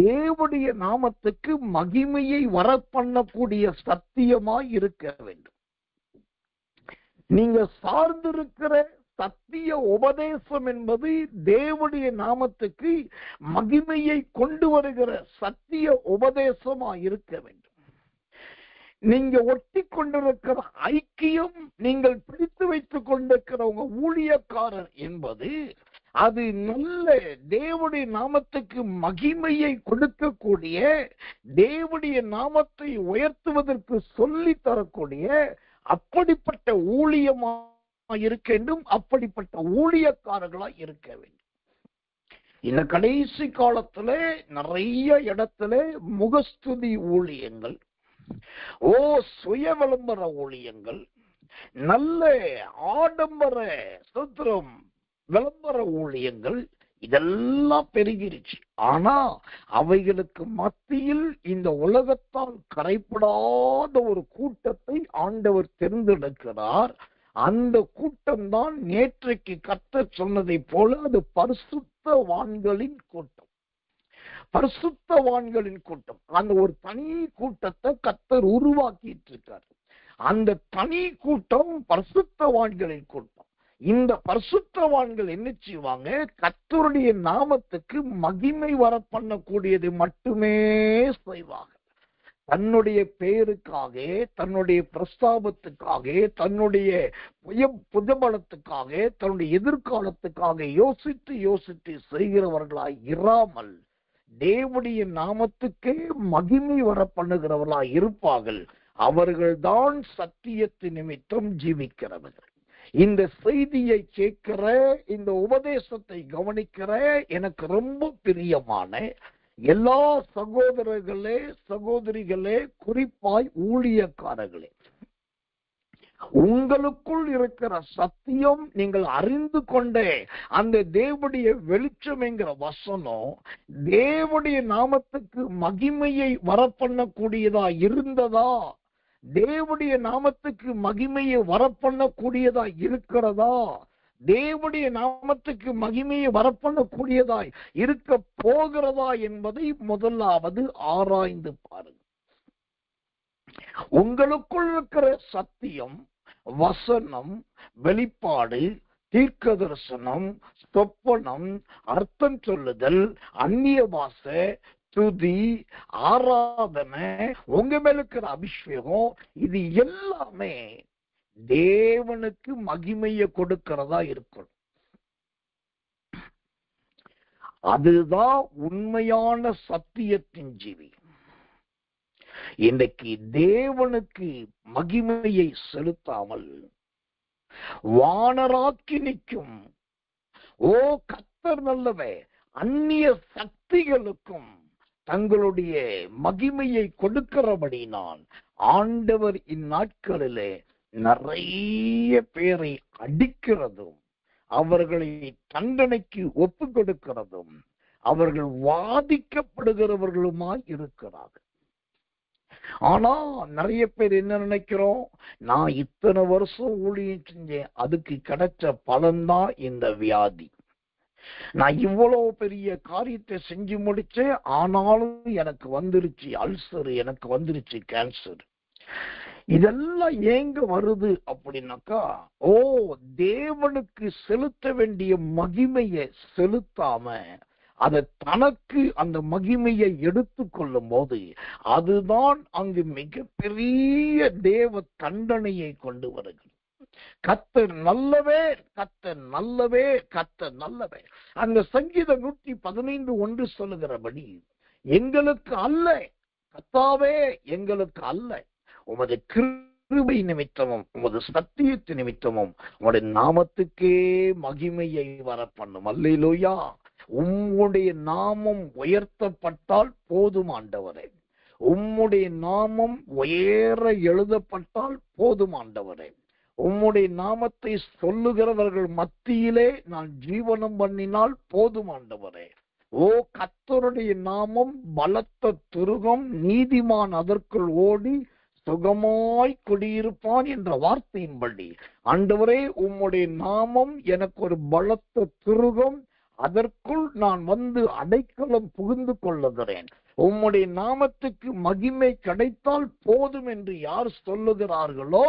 தேவனுடைய நாமத்துக்கு மகிமையை வர பண்ணக்கூடிய சத்தியமாய் இருக்க வேண்டும். நீங்க சார்ந்திருக்கிற சத்திய உபதேசம் என்பது தேவனுடைய நாமத்துக்கு மகிமையை கொண்டு வருகிற சத்திய உபதேசமா இருக்க வேண்டும். நீங்க ஒட்டி கொண்டிருக்கிற ஐக்கியம், நீங்கள் பிடித்து வைத்துக் கொண்டிருக்கிற உங்க ஊழியக்காரர் என்பது அது நல்ல தேவனுடைய நாமத்துக்கு மகிமையை கொடுக்கக்கூடிய, தேவனுடைய நாமத்தை உயர்த்துவதற்கு சொல்லி தரக்கூடிய அப்படிப்பட்ட ஊழியமா இருக்க வேண்டும், அப்படிப்பட்ட ஊழியக்காரர்களா இருக்க வேண்டும். இந்த கடைசி காலத்துல நிறைய இடத்துல முகஸ்துதி ஊழியங்கள், சுய விளம்பர ஊழியங்கள், நல்ல ஆடம்பர சுத்திரம் விளம்பர ஊழியங்கள், இதெல்லாம் பெருகிருச்சு. ஆனா அவைகளுக்கு மத்தியில் இந்த உலகத்தால் கரைப்படாத ஒரு கூட்டத்தை ஆண்டவர் தேர்ந்தெடுக்கிறார். அந்த கூட்டம் தான் நேற்றைக்கு கர்த்தர் சொன்னதை போல அது பரிசுத்தவான்களின் கூட்டம். பரிசுத்தவான்களின் கூட்டம், அந்த ஒரு தனி கூட்டத்தை கர்த்தர் உருவாக்கிட்டு இருக்கார். அந்த தனி கூட்டம் பரிசுத்தவான்களின் கூட்டம். இந்த பரிசுத்தவான்கள் என்ன செய்வாங்க? கர்த்தருடைய நாமத்துக்கு மகிமை வர பண்ணக்கூடியது மட்டுமே செய்வாங்க. தன்னுடைய பெயருக்காக, தன்னுடைய பிரஸ்தாபத்துக்காக, தன்னுடைய புஜபலத்துக்காக, தன்னுடைய எதிர்காலத்துக்காக யோசித்து யோசித்து செய்கிறவர்களாய் இராமல் தேவனுடைய நாமத்துக்கே மகிமை வர பண்ணுகிறவர்களாய் இருப்பார்கள். அவர்கள்தான் சத்தியத்தின் நிமித்தம் ஜீவிக்கிறவர்கள். இந்த செய்தியை கேட்கிற, இந்த உபதேசத்தை கவனிக்கிற எனக்கு ரொம்ப பிரியமான எல்லா சகோதரர்களே, சகோதரிகளே, குறிப்பாய் ஊழியக்காரர்களே, உங்களுக்குள் இருக்கிற சத்தியம் நீங்கள் அறிந்து கொண்டே அந்த தேவனுடைய வெளிச்சம் என்கிற வசனம் தேவனுடைய நாமத்துக்கு மகிமையை வரப்பண்ணக்கூடியதா இருந்ததா, தேவனுடைய நாமத்துக்கு மகிமையை வரப்பண்ணக்கூடியதா இருக்கிறதா, தேவனுடைய நாமத்துக்கு மகிமையை வரப்பண்ணக்கூடியதாய் இருக்க போகிறதா என்பதை முதலாவது ஆராய்ந்து பாருங்கள். உங்களுக்குள் இருக்கிற சத்தியம், வசனம், வெளிப்பாடு, தீர்க்க தரிசனம், சொப்பனம், அர்த்தம் சொல்லுதல், அந்நிய பாஷை, துதி, ஆராதனை, உங்க மேல இருக்கிற அபிஷேகம், இது எல்லாமே தேவனுக்கு மகிமையை கொடுக்கிறதா இருக்கணும். அதுதான் உண்மையான சத்தியத்தின் ஜீவி. இன்றைக்கு தேவனுக்கு மகிமையை செலுத்தாமல் வானராக்கி நிற்கும் ஓ கர்த்தர் நல்லவே அந்நிய சக்திகளுக்கும் தங்களுடைய மகிமையை கொடுக்கிறபடினால் ஆண்டவர் இந்நாட்களிலே நிறைய பேரை அடிக்கிறதும் அவர்களை தண்டனைக்கு ஒப்பு கொடுக்கிறதும் அவர்கள் வாதிக்கப்படுகிறவர்களுமாய் இருக்கிறார்கள். ஆனா நிறைய பேர் என்ன நினைக்கிறோம், நான் இத்தனை வருஷம் ஊழியம் செஞ்சேன், அதுக்கு கிடைச்ச பலன்தான் இந்த வியாதி. நான் இவ்வளவு பெரிய காரியத்தை செஞ்சு முடிச்சேன், ஆனாலும் எனக்கு வந்துருச்சு அல்சர், எனக்கு வந்துருச்சு கேன்சர். இதெல்லாம் ஏங்க வருது அப்படின்னாக்கா, தேவனுக்கு செலுத்த வேண்டிய மகிமையை செலுத்தாம அதை தனக்கு அந்த மகிமையை எடுத்து கொள்ளும் போது அதுதான் அங்கு மிகப்பெரிய தேவ தண்டனையை கொண்டு வருகிறது. கர்த்தர் நல்லவே, கர்த்தர் நல்லவே, கர்த்தர் நல்லவே. அந்த சங்கீதம் 115:1 சொல்லுகிறபடி, எங்களுக்கு அல்ல கர்த்தாவே, எங்களுக்கு அல்ல, உமது கிருபை நிமித்தமும் உமது சத்தியத்து நிமித்தமும் உம்முடைய நாமத்துக்கே மகிமையை வர பண்ணும். அல்லேலூயா. உம்முடைய நாமம் உயர்த்தப்பட்டால் போதும் ஆண்டவரே, உம்முடைய நாமம் உயர எழுதப்பட்டால் போதும் ஆண்டவரே, உம்முடைய நாமத்தை சொல்லுகிறவர்கள் மத்தியிலே நான் ஜீவனம் பண்ணினால் போதும் ஆண்டவரே. ஓ கர்த்தருடைய நாமம் பலத்த துருகம், நீதிமான் அதற்குள் ஓடி சுகமாய் குடியிருப்பான் என்ற வார்த்தையின்படி ஆண்டவரே, உம்முடைய நாமம் எனக்கு ஒரு பலத்த துருகம், அதற்குள் நான் வந்து அடைக்கலம் புகுந்து கொள்ளுகிறேன். உம்முடைய நாமத்துக்கு மகிமை கிடைத்தால் போதும் என்று யார் சொல்லுகிறார்களோ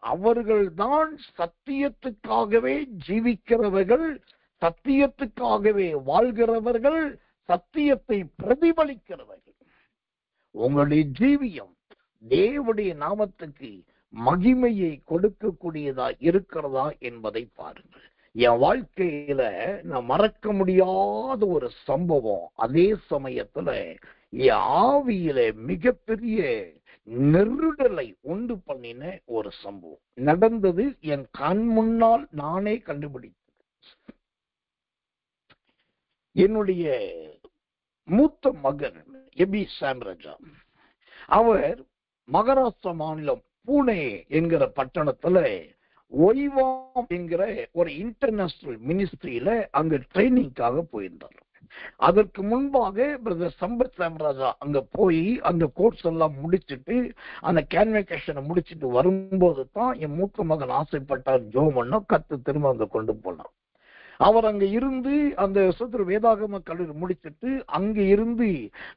அவர்கள்தான் சத்தியத்துக்காகவே ஜீவிக்கிறவர்கள், சத்தியத்துக்காகவே வாழ்கிறவர்கள், சத்தியத்தை பிரதிபலிக்கிறவர்கள். உங்களுடைய ஜீவியம் தேவனுடைய நாமத்துக்கு மகிமையை கொடுக்கக்கூடியதா இருக்கிறதா என்பதை பாருங்கள். என் வாழ்க்கையில நான் மறக்க முடியாத ஒரு சம்பவம், அதே சமயத்துல என் ஆவியில மிகப்பெரிய நெருடலை உண்டு பண்ணின ஒரு சம்பவம் நடந்தது. என் கண் முன்னால் நானே கண்டுபிடித்தது. என்னுடைய மூத்த மகன் எபி சாம்ராஜா, அவர் மகாராஷ்டிரா மாநிலம் பூனே என்கிற பட்டணத்துல ஒய்வாம் என்கிற ஒரு இன்டர்நேஷனல் மினிஸ்ட்ரியில அங்க ட்ரைனிங்காக போயிருந்தார். அதற்கு முன்பாக பிரதர் சம்பத் சாம்ராஜா அங்க போய் அந்த கோர்ஸ் எல்லாம் முடிச்சுட்டு அந்த கான்வெகேஷனை முடிச்சுட்டு வரும்போது தான் என் மூத்த மகன் ஆசைப்பட்டார் ஜோமன்னா கத்து திரும்ப அங்க கொண்டு போனார். அவர் அங்க இருந்து அந்த சுத்திர வேதாகம கல்லூரி முடிச்சுட்டு அங்க இருந்து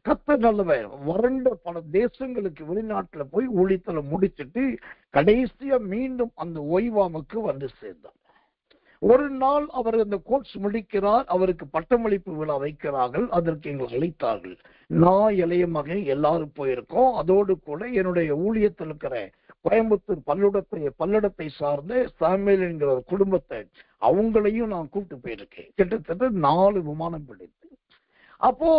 கத்த நல்லவர் வறண்ட பல தேசங்களுக்கு வெளிநாட்டுல போய் ஊழியத்துல முடிச்சுட்டு கடைசியா மீண்டும் அந்த ஓய்வாமுக்கு வந்து சேர்ந்தார். ஒரு நாள் அவர் அந்த கோர்ஸ் முடிக்கிறார், அவருக்கு பட்டமளிப்பு விழா வைக்கிறார்கள். அதற்கு எங்களை அழைத்தார்கள். நான் இளைய மகன் எல்லாரும் போயிருக்கோம். அதோடு கூட என்னுடைய ஊழியத்தில் இருக்கிற கோயம்புத்தூர் பல்லடத்தை சார்ந்த சாமுவேல் என்கிற ஒரு குடும்பத்தை அவங்களையும் நான் கூப்பிட்டு போயிருக்கேன். கிட்டத்தட்ட 4 விமானம் பிடித்து அப்போ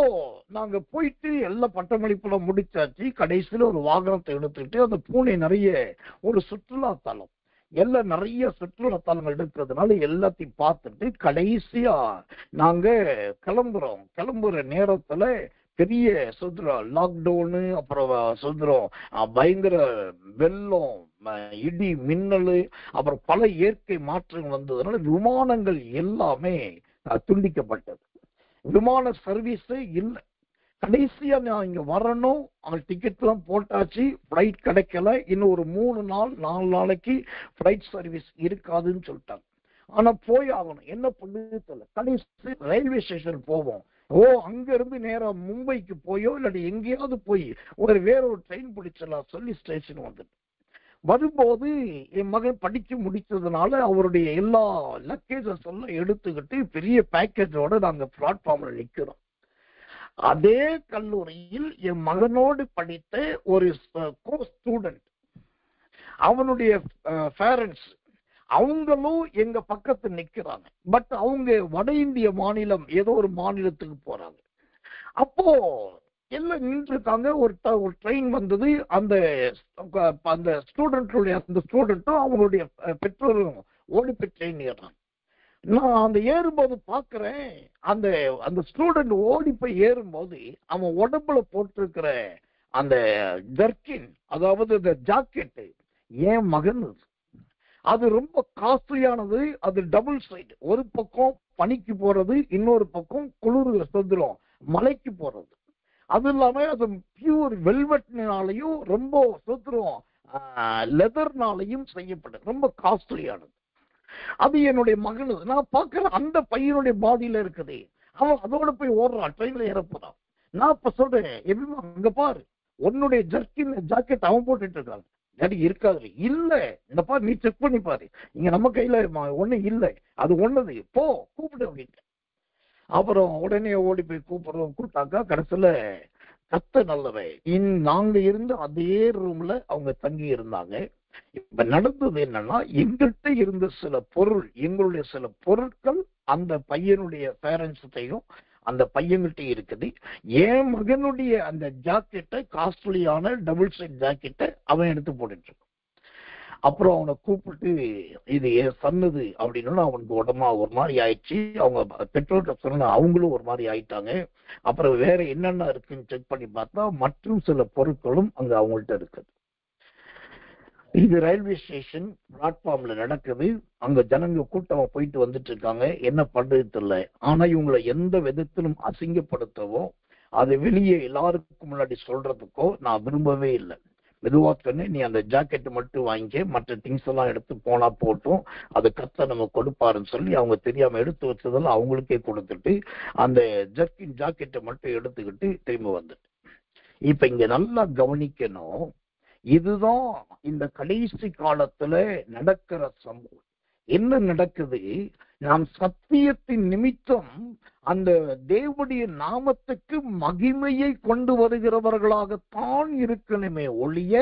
நாங்க போயிட்டு எல்லா பட்டமளிப்புல முடிச்சாச்சு. கடைசியில ஒரு வாகனத்தை எடுத்துக்கிட்டு அந்த பூனே நிறைய ஒரு சுற்றுலா தலம், எல்லாம் நிறைய சுற்றுலா தலங்கள் இருக்கிறதுனால எல்லாத்தையும் பார்த்துட்டு கடைசியா நாங்க கிளம்புற நேரத்துல பெரிய சுதந்திரம் லாக்டவுனு, அப்புறம் சுதந்திரம் பயங்கர வெள்ளம், இடி மின்னல், அப்புறம் பல இயற்கை மாற்றங்கள் வந்ததுனால விமானங்கள் எல்லாமே துண்டிக்கப்பட்டது. விமான சர்வீஸே இல்லை. கடைசியா நான் இங்க வரணும், டிக்கெட் எல்லாம் போட்டாச்சு, பிளைட் கிடைக்கல, இன்னும் ஒரு 4 நாளைக்கு பிளைட் சர்வீஸ் இருக்காதுன்னு சொல்லிட்டாங்க. ஆனா போய் ஆகணும், என்ன பண்ணுறது தெரியல. கடைசி ரயில்வே ஸ்டேஷன் போவோம். அங்க இருந்து நேரா மும்பைக்கு போயோ இல்லாட்டி எங்கேயாவது போய் வேற ஒரு ட்ரெயின் பிடிச்சலாம் சொல்லி ஸ்டேஷன் வந்துட்டு வரும்போது என் மகன் படிச்சு முடிச்சதுனால அவருடைய எல்லா லக்கேஜஸ் எல்லாம் எடுத்துக்கிட்டு பெரிய பேக்கேஜோட நாங்க பிளாட்ஃபார்ம்ல நிக்கிறோம். அதே கல்லூரியில் என் மகனோடு படித்த ஒரு கோ ஸ்டூடெண்ட், அவனுடைய பேரண்ட்ஸ், அவங்களும் எங்க பக்கத்து நிக்கிறாங்க. பட் அவங்க வட இந்திய மாநிலம், ஏதோ ஒரு மாநிலத்துக்கு போறாங்க. அப்போ எல்லாம் நின்று இருக்காங்க. ஒரு ட்ரெயின் வந்தது. அந்த ஸ்டூடெண்ட்டும் அவங்களுடைய பெற்றோரும் ஓடி போய் ட்ரெயின் ஏறாங்க. நான் அந்த ஏறும்போது பாக்குறேன், அந்த ஸ்டூடெண்ட் ஓடி போய் ஏறும்போது அவன் உடம்புல போட்டிருக்கிற அந்த ஜர்க்கின், அதாவது இந்த ஜாக்கெட்டு, என் மகன் அது ரொம்ப காஸ்ட்லியானது. அது டபுள் சைடு, ஒரு பக்கம் பனிக்கு போறது, இன்னொரு பக்கம் குளிர் சுதந்திரம் மலைக்கு போறது. அது இல்லாம அது பியூர் வெல்வெட்னாலையும் ரொம்ப சுதந்திரம் லெதர்னாலையும் செய்யப்பட்டது, ரொம்ப காஸ்ட்லியானது. அது என்னுடைய மகனு. நான் பாக்குறேன் அந்த பையனுடைய பாதியில இருக்குது. அவன் அதோட போய் ஓடுறான், ட்ரெயின்ல ஏறப்போறான். நான் இப்ப சொல்றேன், அங்க பாரு, உன்னுடைய ஜர்க்கின் ஜாக்கெட் அவன் போட்டுட்டு இருக்காங்க, இருக்காது. இல்ல, இந்த பாரு, நீ செக் பண்ணி பாரு, இங்க நம்ம கையில ஒண்ணு இல்லை, அது ஒண்ணுது, போ கூப்பிடு அப்படின்னு. அப்புறம் உடனே ஓடி போய் கூப்பிட்டாக்கா கடைசியில கத்த நல்லவன். நாங்க இருந்த அதே ரூம்ல அவங்க தங்கி இருந்தாங்க. இப்ப நடந்தது என்னன்னா, எங்கள்கிட்ட இருந்த எங்களுடைய சில பொருட்கள் அந்த பையனுடைய பேரண்ட்ஸையும் அந்த பையன்கிட்ட இருக்குது. என் மகனுடைய அந்த ஜாக்கெட்டை, காஸ்ட்லியான டபுள் சைட் ஜாக்கெட்டை அவன் எடுத்து போட்டுட்டு. அப்புறம் அவனை கூப்பிட்டு, இது சொன்னது அப்படின்னு அவனுக்கு உடம்பா ஒரு மாதிரி ஆயிடுச்சு. அவங்க பெற்றோர்கிட்ட சொன்ன அவங்களும் ஒரு மாதிரி ஆயிட்டாங்க. அப்புறம் வேற என்னென்ன இருக்குன்னு செக் பண்ணி பார்த்தா மற்றும் சில பொருட்களும் அங்க அவங்கள்ட்ட இருக்குது. இது ரயில்வே ஸ்டேஷன் பிளாட்ஃபார்ம்ல நடக்குது. அங்க ஜனங்க கூட்டமா போயிட்டு வந்துட்டு இருக்காங்க. என்ன பண்றது தெரியல. ஆனா இவங்களை எந்த விதத்திலும் அசிங்கப்படுத்தவோ அதை வெளியே எல்லாருக்கும் முன்னாடி சொல்றதுக்கோ நான் விரும்பவே இல்லை. மெதுவா சொன்னேன், நீ அந்த ஜாக்கெட் மட்டும் வாங்கி மற்ற திங்ஸ் எல்லாம் எடுத்து போனா போட்டும், அது கத்த நம்ம கொடுப்பாருன்னு சொல்லி அவங்க தெரியாம எடுத்து வச்சதெல்லாம் அவங்களுக்கே கொடுத்துட்டு அந்த ஜாக்கெட்டை மட்டும் எடுத்துக்கிட்டு திரும்பி வந்துட்டு. இப்ப இங்க நல்லா கவனிக்கணும், இதுதான் இந்த கடைசி காலத்துல நடக்கிற சம்பவம். என்ன நடக்குது, நாம் சத்தியத்தின் நிமித்தம் அந்த தேவனுடைய நாமத்துக்கு மகிமையை கொண்டு வருகிறவர்களாகத்தான் இருக்கணுமே ஒழிய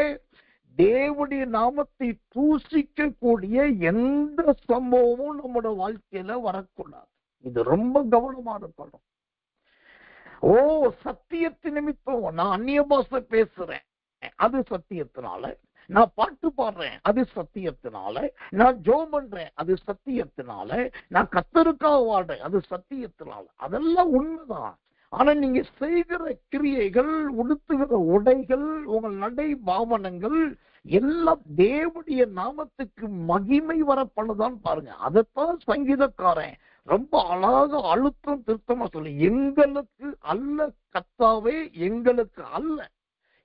தேவனுடைய நாமத்தை தூசிக்க கூடிய எந்த சம்பவமும் நம்மளோட வாழ்க்கையில வரக்கூடாது. இது ரொம்ப கவனமா இருக்கணும். சத்தியத்தின் நிமித்தம் நான் அந்நிய பாஷை பேசுறேன், அது சத்தியத்தினால. நான் பாட்டு பாடுறேன், அது சத்தியத்தினால. நான் ஜெபம் பண்றேன், அது சத்தியத்தினால. நான் கர்த்தருக்காக வாழ்றேன், அது சத்தியத்தினால. அதெல்லாம் உண்மைதான். ஆனா நீங்க செய்கிற கிரியைகள், உடுத்துகிற உடைகள், உங்கள் நடை பாவனங்கள் எல்லாம் தேவனுடைய நாமத்துக்கு மகிமை வரப்பண்ணதான் பாருங்க. அதைத்தான் சங்கீதக்காரன் ரொம்ப அழகாக அழுத்தம் திருத்தமா சொல்லி, எங்களுக்கு அல்ல கர்த்தாவே, எங்களுக்கு அல்ல,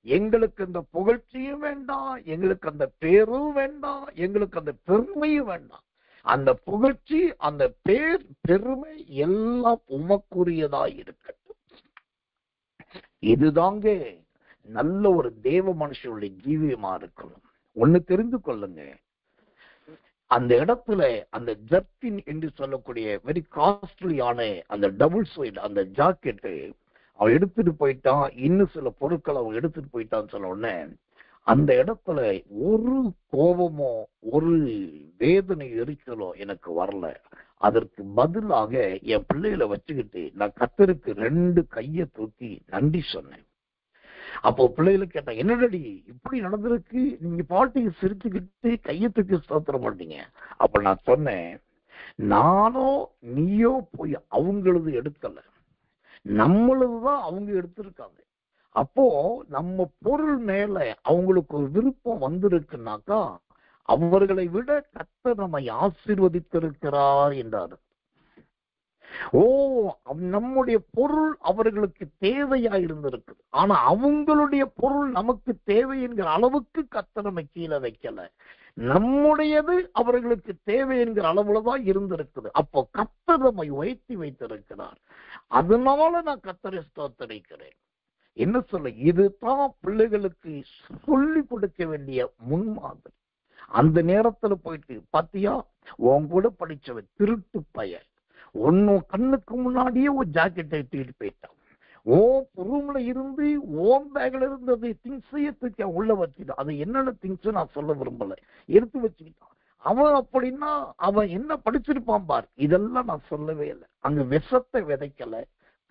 எங்களுக்கு அந்த புகழ்ச்சியும் வேண்டாம், எங்களுக்கு அந்த பேரும் வேண்டாம், எங்களுக்கு அந்த பெருமையும் வேண்டாம். அந்த புகழ்ச்சி, அந்த பேர், பெருமை எல்லாம் உமக்குரியதா இருக்கட்டும். இதுதாங்க நல்ல ஒரு தேவ மனுஷனுடைய ஜீவியமா இருக்கணும். ஒண்ணு தெரிந்து கொள்ளுங்க, அந்த இடத்துல அந்த ஜர்க்கின் என்று சொல்லக்கூடிய வெரி காஸ்ட்லியான அந்த டபுள் சைடு அந்த ஜாக்கெட்டு அவன் எடுத்துட்டு போயிட்டான். இன்னும் சில பொருட்கள் அவன் எடுத்துட்டு போயிட்டான்னு சொன்ன உடனே அந்த இடத்துல ஒரு கோபமோ ஒரு வேதனை எரிச்சலோ எனக்கு வரல. அதற்கு பதிலாக என் பிள்ளைகளை வச்சுக்கிட்டு நான் கர்த்தருக்கு 2 கையை தூக்கி நன்றி சொன்னேன். அப்போ பிள்ளைகளை கேட்டா, என்னடி இப்படி நடந்திருக்கு, நீங்க பாட்டுக்கு சிரிச்சுக்கிட்டு கையத்துக்கு ஸ்தோத்திரம் பண்ணீங்க. அப்ப நான் சொன்னேன், நானோ நீயோ போய் அவங்களது எடுக்கல, நம்மளதுதான் அவங்க எடுத்திருக்காங்க. அப்போ நம்ம பொருள் மேல அவங்களுக்கு ஒரு விருப்பம் வந்திருக்குனாக்கா அவர்களை விட கர்த்தர் நம்மை ஆசீர்வதித்திருக்கிறார் என்றார். நம்முடைய பொருள் அவர்களுக்கு தேவையா இருந்திருக்கு, ஆனா அவங்களுடைய பொருள் நமக்கு தேவை என்கிற அளவுக்கு கர்த்தர் நம்மை கீழே வைக்கல. நம்முடையது அவர்களுக்கு தேவை என்கிற அளவுலதான் இருந்திருக்குது. அப்போ கர்த்தர் நம்மை உயர்த்தி வைத்திருக்கிறார். அதனால நான் கர்த்தரை ஸ்தோத்திரிக்கிறேன். என்ன சொல்ல, இதுதான் பிள்ளைகளுக்கு சொல்லி கொடுக்க வேண்டிய முன்மாதிரி. அந்த நேரத்துல போயிட்டு பாத்தியா, உன் கூட படிச்சவன் திருட்டு பையன் ஒன்னும் கண்ணுக்கு முன்னாடியே ஒரு ஜாக்கெட்டை தூக்கிட்டு போயிட்டான். ரூம்ல இருந்து ஓம் பேக்ல இருந்தது திங்ஸையே தூக்கி உள்ள வச்சுட்டான். அது என்னென்ன திங்ஸ் நான் சொல்ல விரும்பல, எடுத்து வச்சுக்கிட்டான். அவன் அப்படின்னா அவன் என்ன படிச்சிருப்பான் பார். இதெல்லாம் நான் சொல்லவே இல்லை. அங்க விஷத்தை விதைக்கல,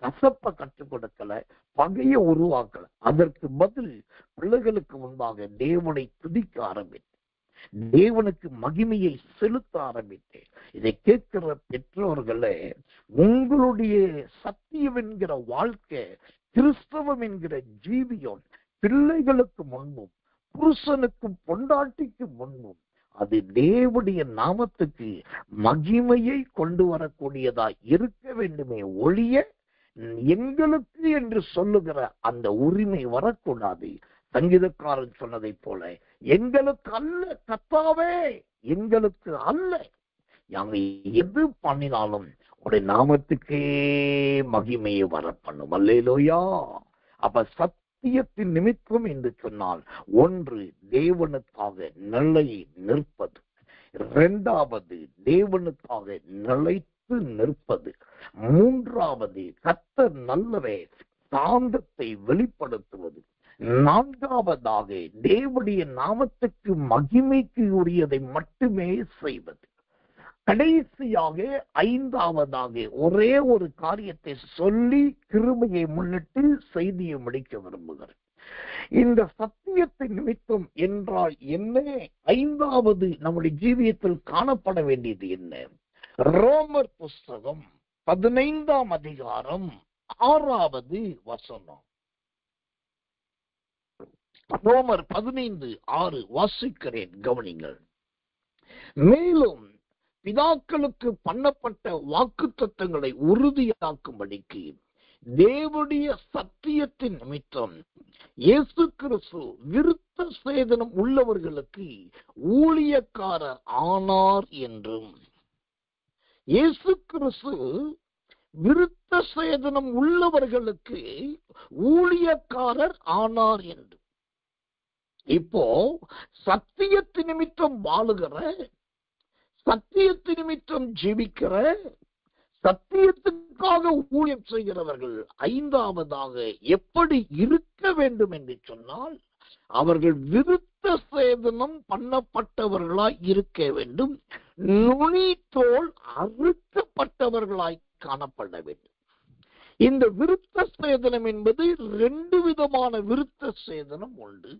கசப்பை கற்றுக் கொடுக்கல, பகையை உருவாக்கல. அதற்கு பதில் பிள்ளைகளுக்கு முன்பாக தேவனை துதிக்க ஆரம்பித்தேன், தேவனுக்கு மகிமையை செலுத்த ஆரம்பித்தேன். இதை கேட்கிற பெற்றோர்களே, உங்களுடைய சத்தியம் என்கிற வாழ்க்கை, கிறிஸ்தவம் என்கிற ஜீவியம் பிள்ளைகளுக்கு முன்பும் புருஷனுக்கும் பொண்டாட்டிக்கு முன்பும் அது தேவனுடைய நாமத்துக்கு மகிமையை கொண்டு வரக்கூடியதா இருக்க வேண்டுமே ஒழிய எங்களுக்கு என்று சொல்லுகிற அந்த உரிமை வரக்கூடாது. சங்கீதக்காரன் சொன்னதை போல, எங்களுக்கு அல்ல கர்த்தாவே, எங்களுக்கு அல்ல, நாங்க எது பண்ணினாலும் உடைய நாமத்துக்கே மகிமையை வர பண்ணும். அல்லேலூயா. அப்ப சத்தியத்தின் நிமித்தம் என்று சொன்னால், ஒன்று தேவனுக்காக நிலை நிற்பது, 2வது தேவனுக்காக நிலைத்து நிற்பது, 3வது கர்த்தர் நல்லவே சாந்தத்தை வெளிப்படுத்துவது, 4வதாக தேவனுடைய நாமத்துக்கு மகிமைக்கு உரியதை மட்டுமே செய்வது, கடைசியாக 5வதாக ஒரே ஒரு காரியத்தை சொல்லி கிருபையை முன்னிட்டு செய்தியை முடிக்க விரும்புகிறேன். இந்த சத்தியத்தின் நிமித்தம் என்றால் என்ன? 5வது நம்முடைய ஜீவியத்தில் காணப்பட வேண்டியது என்ன? ரோமர் புஸ்தகம் 15ஆம் அதிகாரம் 6வது வசனம். ரோமர் 15:6 வாசிக்கிறேன், கவனிங்கள். மேலும் பிதாக்களுக்கு பண்ணப்பட்ட வாக்குத்தத்தங்களை உறுதியாக்கும்படிக்கு தேவனுடைய சத்தியத்தின் நிமித்தம் இயேசு கிறிஸ்து விருத்த சேதனம் உள்ளவர்களுக்கு ஊழியக்காரர் ஆனார் என்றும், இயேசு கிறிஸ்து விருத்த சேதனம் உள்ளவர்களுக்கு ஊழியக்காரர் ஆனார் என்று. இப்போ சத்தியத்து நிமித்தம் வாழுகிற, சத்தியத்து நிமித்தம் ஜீவிக்கிற, சத்தியத்துக்காக ஊழியம் செய்கிறவர்கள் 5வதாக எப்படி இருக்க வேண்டும் என்று சொன்னால், அவர்கள் விருத்த சேதனம் பண்ணப்பட்டவர்களாய் இருக்க வேண்டும், நுனி தோல் அறுக்கப்பட்டவர்களாய் காணப்பட வேண்டும். இந்த விருத்த சேதனம் என்பது 2 விதமான விருத்த சேதனம் உண்டு.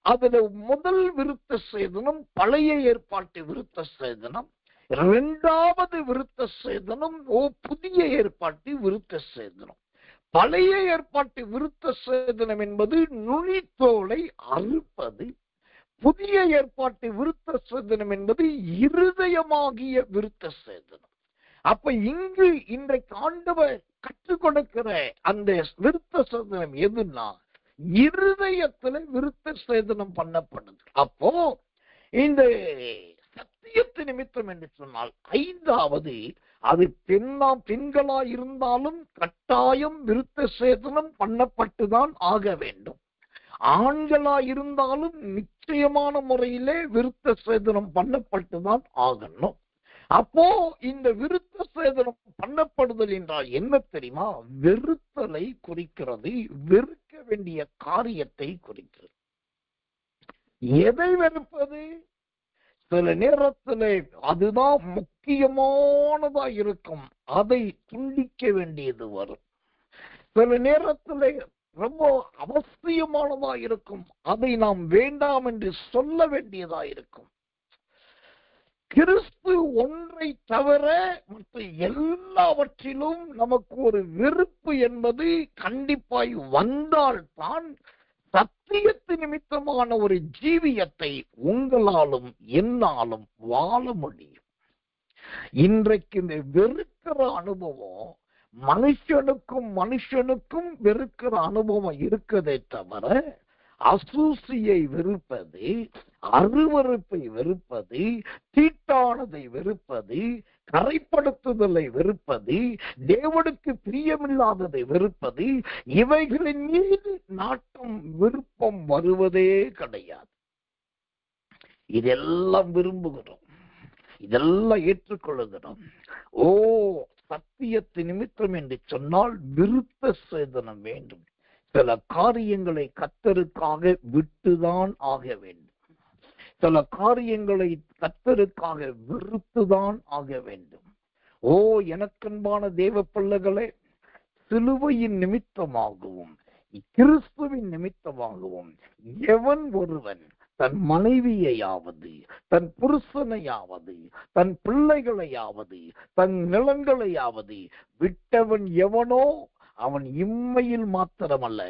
அதுல முதல் விருத்த சேதனம் பழைய ஏற்பாட்டு விருத்த சேதனம், 2வது விருத்த சேதனம் புதிய ஏற்பாட்டு விருத்த சேதனம். பழைய ஏற்பாட்டு விருத்த சேதனம் என்பது நுனித்தோலை அறுப்பது, புதிய ஏற்பாட்டு விருத்த சேதனம் என்பது இருதயமாகிய விருத்த சேதனம். அப்ப இங்கு இன்றைக்கு ஆண்டவர் கற்றுக் கொடுக்கிற அந்த விருத்த சேதனம் எதுன்னா, இருதயத்துல விருத்த சேதனம் பண்ணப்படுது. அப்போ இந்த சத்தியத்து நிமித்தம் என்று சொன்னால் 5வது, அது பெண்களா இருந்தாலும் கட்டாயம் விருத்த சேதனம் பண்ணப்பட்டுதான் ஆக வேண்டும். ஆண்களா இருந்தாலும் நிச்சயமான முறையிலே விருத்த சேதனம் பண்ணப்பட்டுதான் ஆகணும். அப்போ இந்த விருத்த சேதனம் பண்ணப்படுதல் என்றால் என்ன தெரியுமா? வெறுத்தலை குறிக்கிறது, வெறுக்க வேண்டிய காரியத்தை குறிக்கிறது. எதை வெறுப்பது? சில நேரத்திலே அதுதான் முக்கியமானதா இருக்கும், அதை துண்டிக்க வேண்டியது வரும். சில நேரத்திலே ரொம்ப அவசியமானதா இருக்கும், அதை நாம் வேண்டாம் என்று சொல்ல வேண்டியதா இருக்கும். கிறிஸ்து ஒன்றை தவிர மற்ற எல்லாவற்றிலும் நமக்கு ஒரு வெறுப்பு என்பது கண்டிப்பாய் வந்தால்தான் சத்தியத்து நிமித்தமான ஒரு ஜீவியத்தை உங்களாலும் என்னாலும் வாழ முடியும். இன்றைக்கு இந்த வெறுக்கிற அனுபவம் மனுஷனுக்கும் வெறுக்கிற அனுபவம் இருக்கதே தவிர, அசூசியை வெறுப்பது, அருவருப்பை வெறுப்பது, தீட்டானதை வெறுப்பது, கரைப்படுத்துதலை வெறுப்பது, தேவனுக்கு பிரியமில்லாததை வெறுப்பது, இவைகளின் மீது நாட்டம் விருப்பம் வருவதே கிடையாது. இதெல்லாம் விரும்புகிறோம், இதெல்லாம் ஏற்றுக்கொள்ளுகிறோம். ஓ, சத்தியத்து நிமித்தம் என்று சொன்னால் விருத்த சேதனம் வேண்டும். சில காரியங்களை கர்த்தருக்காக விட்டுதான் ஆக வேண்டும். சில காரியங்களை கர்த்தருக்காக வெறுத்துதான் ஆக வேண்டும். ஓ, எனக்கன்பான தேவ பிள்ளைகளே, சிலுவையின் நிமித்தமாகவும் கிறிஸ்துவின் நிமித்தமாகவும் எவன் ஒருவன் தன் மனைவியையாவது, தன் புருஷனையாவது, தன் பிள்ளைகளையாவது, தன் நிலங்களையாவது விட்டவன் எவனோ அவன் இம்மையில் மாத்திரமல்ல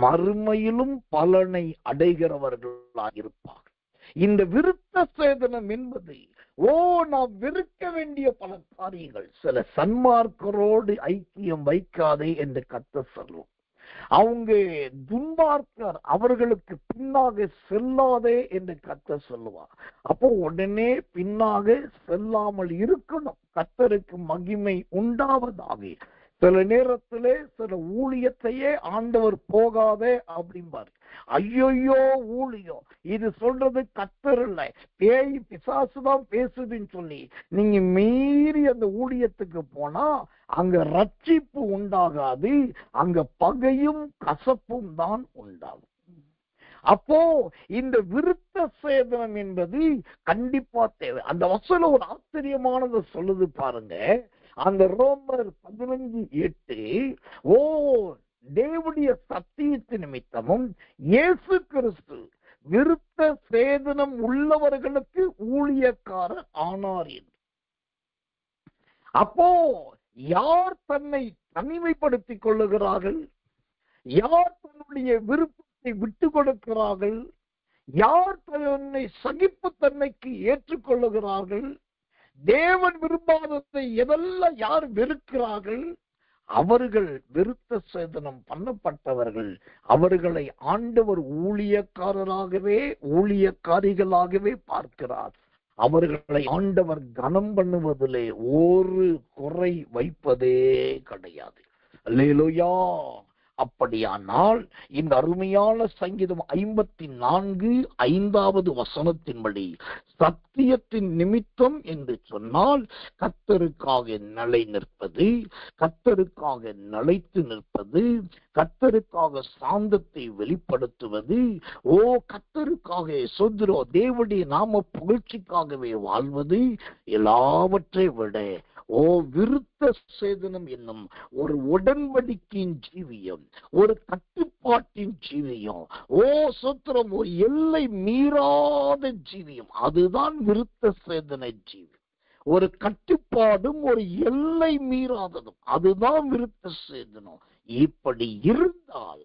மறுமையிலும் பலனை அடைகிறவர்களாயிருப்பார். இந்த விருத்த சேதனம் என்பது, நாம் வெறுக்க வேண்டிய பல காரியங்கள். சில சன்மார்க்கரோடு ஐக்கியம் வைக்காதே என்று கர்த்தர் சொல்லும். அவங்க துன்மார்க்கர், அவர்களுக்கு பின்னாக செல்லாதே என்று கர்த்தர் சொல்லுவார். அப்போ உடனே பின்னாக செல்லாமல் இருக்கணும், கர்த்தருக்கு மகிமை உண்டாவதாக. சில நேரத்திலே சில ஊழியத்தையே ஆண்டவர் போகாதே அப்படிம்பாரு. ஐயோ ஊழியம், இது சொல்றது கர்த்தர் இல்லை, பேய் பிசாசுதான் பேசுதுன்னு சொல்லி நீங்க மீறி அந்த ஊழியத்துக்கு போனா அங்க ரட்சிப்பு உண்டாகாது, அங்க பகையும் கசப்பும் தான் உண்டாகும். அப்போ இந்த விருத்த சேதனம் என்பது கண்டிப்பா தேவை. அந்த வசனம் ஒரு ஆச்சரியமானதை சொல்லுது பாருங்க. அந்த ரோமர் 15:8, தேவனுடைய சத்தியத்து நிமித்தமும் இயேசு கிறிஸ்து விருத்த சேதனம் உள்ளவர்களுக்கு ஊழியக்காரர் ஆனார் என்று. அப்போ யார் தன்னை தனிமைப்படுத்திக் கொள்ளுகிறார்கள்? யார் தன்னுடைய விருப்பத்தை விட்டு கொடுக்கிறார்கள்? யார் தன்னை சகிப்புத்தன்மைக்கு ஏற்றுக்கொள்ளுகிறார்கள்? தேவன் விரும்பாததை எதெல்லாம் யார் வெறுக்கிறார்கள்? அவர்கள் விருத்த சேதனம் பண்ணப்பட்டவர்கள். அவர்களை ஆண்டவர் ஊழியக்காரிகளாகவே பார்க்கிறார். அவர்களை ஆண்டவர் கனம் பண்ணுவதிலே ஒரு குறை வைப்பதே கிடையாது. அல்லேலூயா. அப்படியானால் இந்த அருமையான சங்கீதம் 54:5 வசனத்தின்படி சத்தியத்தின் நிமித்தம் என்று சொன்னால் கர்த்தருக்காக நிலை நிற்பது, கர்த்தருக்காக நிலைத்து நிற்பது, கர்த்தருக்காக சாந்தத்தை வெளிப்படுத்துவது, கர்த்தருக்காக சொந்தரோ தேவனுடைய நாம புகழ்ச்சிக்காகவே வாழ்வது, எல்லாவற்றை விட விருத்த சேதனம் என்னும் ஒரு உடன்படிக்கையின் ஜீவியம், ஒரு கட்டுப்பாட்டின் ஜீவியம், சுத்திரம், ஒரு எல்லை மீறாத ஜீவியம், அதுதான் விருத்த சேதன ஜீவியம். ஒரு கட்டுப்பாடும் ஒரு எல்லை மீறாததும் அதுதான் விருத்த சேதனம். இப்படி இருந்தால்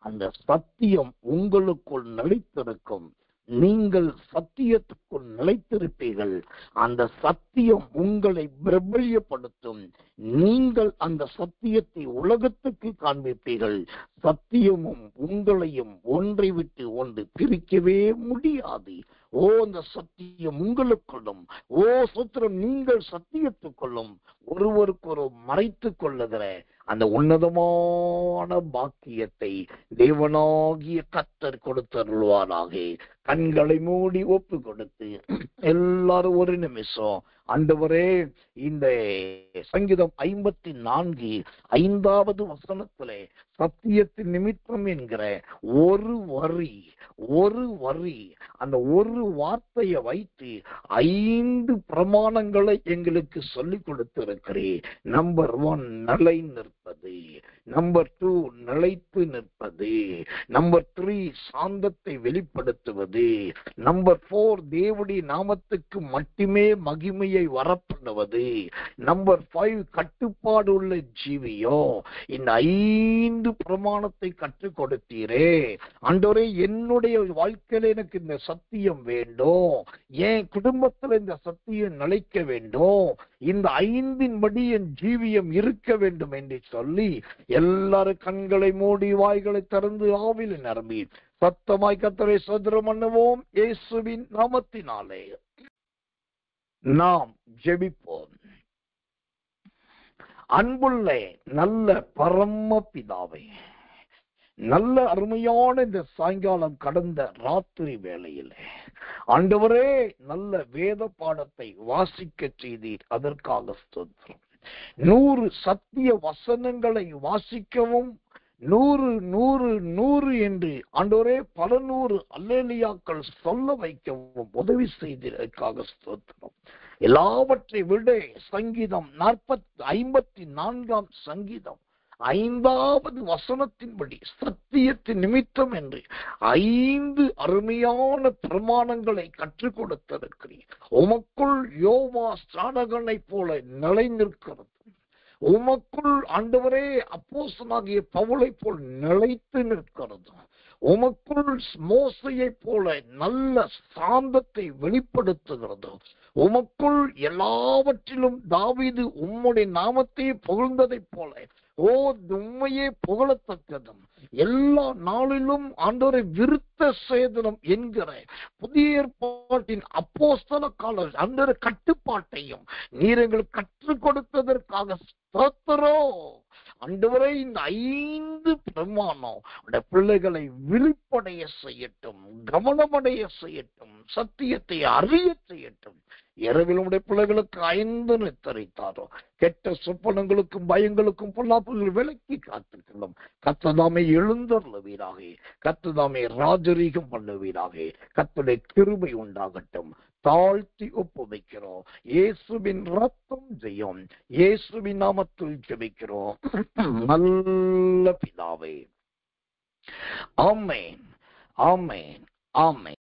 அந்த சத்தியம் உங்களுக்குள் நிலைத்திருக்கும். நீங்கள் சத்தியத்துக்குள் நிலைத்திருப்பீர்கள். அந்த சத்தியம் உங்களை பிரபல்யப்படுத்தும். நீங்கள் அந்த சத்தியத்தை உலகத்துக்கு காண்பிப்பீர்கள். சத்தியமும் உங்களையும் ஒன்றை விட்டு ஒன்று பிரிக்கவே முடியாது. அந்த சத்தியம் உங்களுக்குள்ளும், சுத்திரம், நீங்கள் சத்தியத்துக்குள்ளும் ஒருவருக்கொரு மறைத்துக் கொள்ளுகிற அந்த உன்னதமான பாக்கியத்தை தேவனாகிய கர்த்தர் கொடுத்தருள்வாராக. கண்களை மூடி ஒப்பு கொடுத்து எல்லாரும் ஒரு நிமிஷம் ஆண்டவரே, இந்த சங்கீதம் 54 5வது வசனத்திலே சத்தியத்தின் நிமித்தம் என்கிற ஒரு வரி அந்த ஒரு வார்த்தையை வைத்து 5 பிரமாணங்களை எங்களுக்கு சொல்லிக் கொடுத்திருக்கிறேன். நம்பர் 1 நிலை நிற்பது, நம்பர் 2 நிலைத்து நிற்பது, நம்பர் 3 சாந்தத்தை வெளிப்படுத்துவது, நம்பர் 4 தேவனுடைய நாமத்துக்கு மட்டுமே மகிமையை வரப்பண்ணுவது, நம்பர் 5 கட்டுப்பாடு உள்ள ஜீவியம். இந்த 5 பிரமாணத்தை கற்றுக் கொடுத்தீரே ஆண்டவரே. என்னுடைய வாழ்க்கையில எனக்கு இந்த சத்தியம் வேண்டும், என் குடும்பத்துல இந்த சத்தியம் நிலைக்க வேண்டும், இந்த 5 படி என் ஜீவியம் இருக்க வேண்டும் என்று சொல்லி எல்லாரும் கண்களை மூடி வாய்களை திறந்து ஆவில நிரம்பி சத்தமாய் கர்த்தரை ஸ்தோத்திரம் பண்ணுவோம். இயேசுவின் நாமத்தினாலே நாம் ஜெபிப்போம். அன்புள்ள நல்ல பரம பிதாவே, நல்ல அருமையான இந்த சாயங்காலம் கடந்த ராத்திரி வேளையிலே ஆண்டவரே நல்ல வேத பாடத்தை வாசிக்க செய்தீர். அதற்காக ஸ்தோத்திரம். 100 சத்திய வசனங்களை வாசிக்கவும் 100 என்று ஆண்டவரே பல 100 அல்லேலியாக்கள் சொல்ல வைக்கவும் உதவி செய்ததற்காக ஸ்தோத்திரம். எல்லாவற்றை விட சங்கீதம் 54 சங்கீதம் 5வது வசனத்தின்படி சத்தியத்தின் நிமித்தம் என்று 5 அருமையான பிரமாணங்களை கற்றுக் கொடுத்திருக்கிறீர். உமக்குள் யோவா ஸ்நானகனை போல நிலை நிற்கிறது, உமக்குள் ஆண்டவரே அப்போஸ்தலனாகிய பவுலை போல் நிலைத்து நிற்கிறது, உமக்குள் மோசையை போல நல்ல சாந்தத்தை வெளிப்படுத்துகிறது, உமக்குள் எல்லாவற்றிலும் தாவீது உம்முடைய நாமத்தை புகழ்ந்ததை போல உண்மையே புகழத்தக்கதும் எல்லா நாளிலும் ஆண்டவரை விருத்த சேதனம் என்கிற புதிய ஏற்பாட்டின் அப்போஸ்தல கால அந்த கட்டுப்பாட்டையும் நீர் எங்களுக்கு கற்றுக் கொடுத்ததற்காக ஸ்தோத்திரம். ஆண்டவரே, இந்த 5 பிரமாணம் உடைய பிள்ளைகளை விழிப்படைய செய்யட்டும், கவனமடைய செய்யட்டும், சத்தியத்தை அறிய செய்யட்டும். இரவில் உடைய பிள்ளைகளுக்கு 5 நித்தரித்தாரோ கெட்ட சொப்பனங்களுக்கும் பயங்களுக்கும் பொல்லாப்புகள் விலக்கி காத்துக்கொள்ளும். கர்த்ததாமே எழுந்தருளுவீராக, கர்த்ததாமே ராஜரீகம் பண்ணுவீராக. கர்த்தருடைய கிருபை உண்டாகட்டும். தாழ்த்தி ஒப்புவிக்கிறோம். இயேசுவின் ரத்தம் ஜெயம். இயேசுவின் நாமத்தில் ஜெபிக்கிறோம் நல்ல பிதாவே. ஆமென், ஆமென், ஆமென்.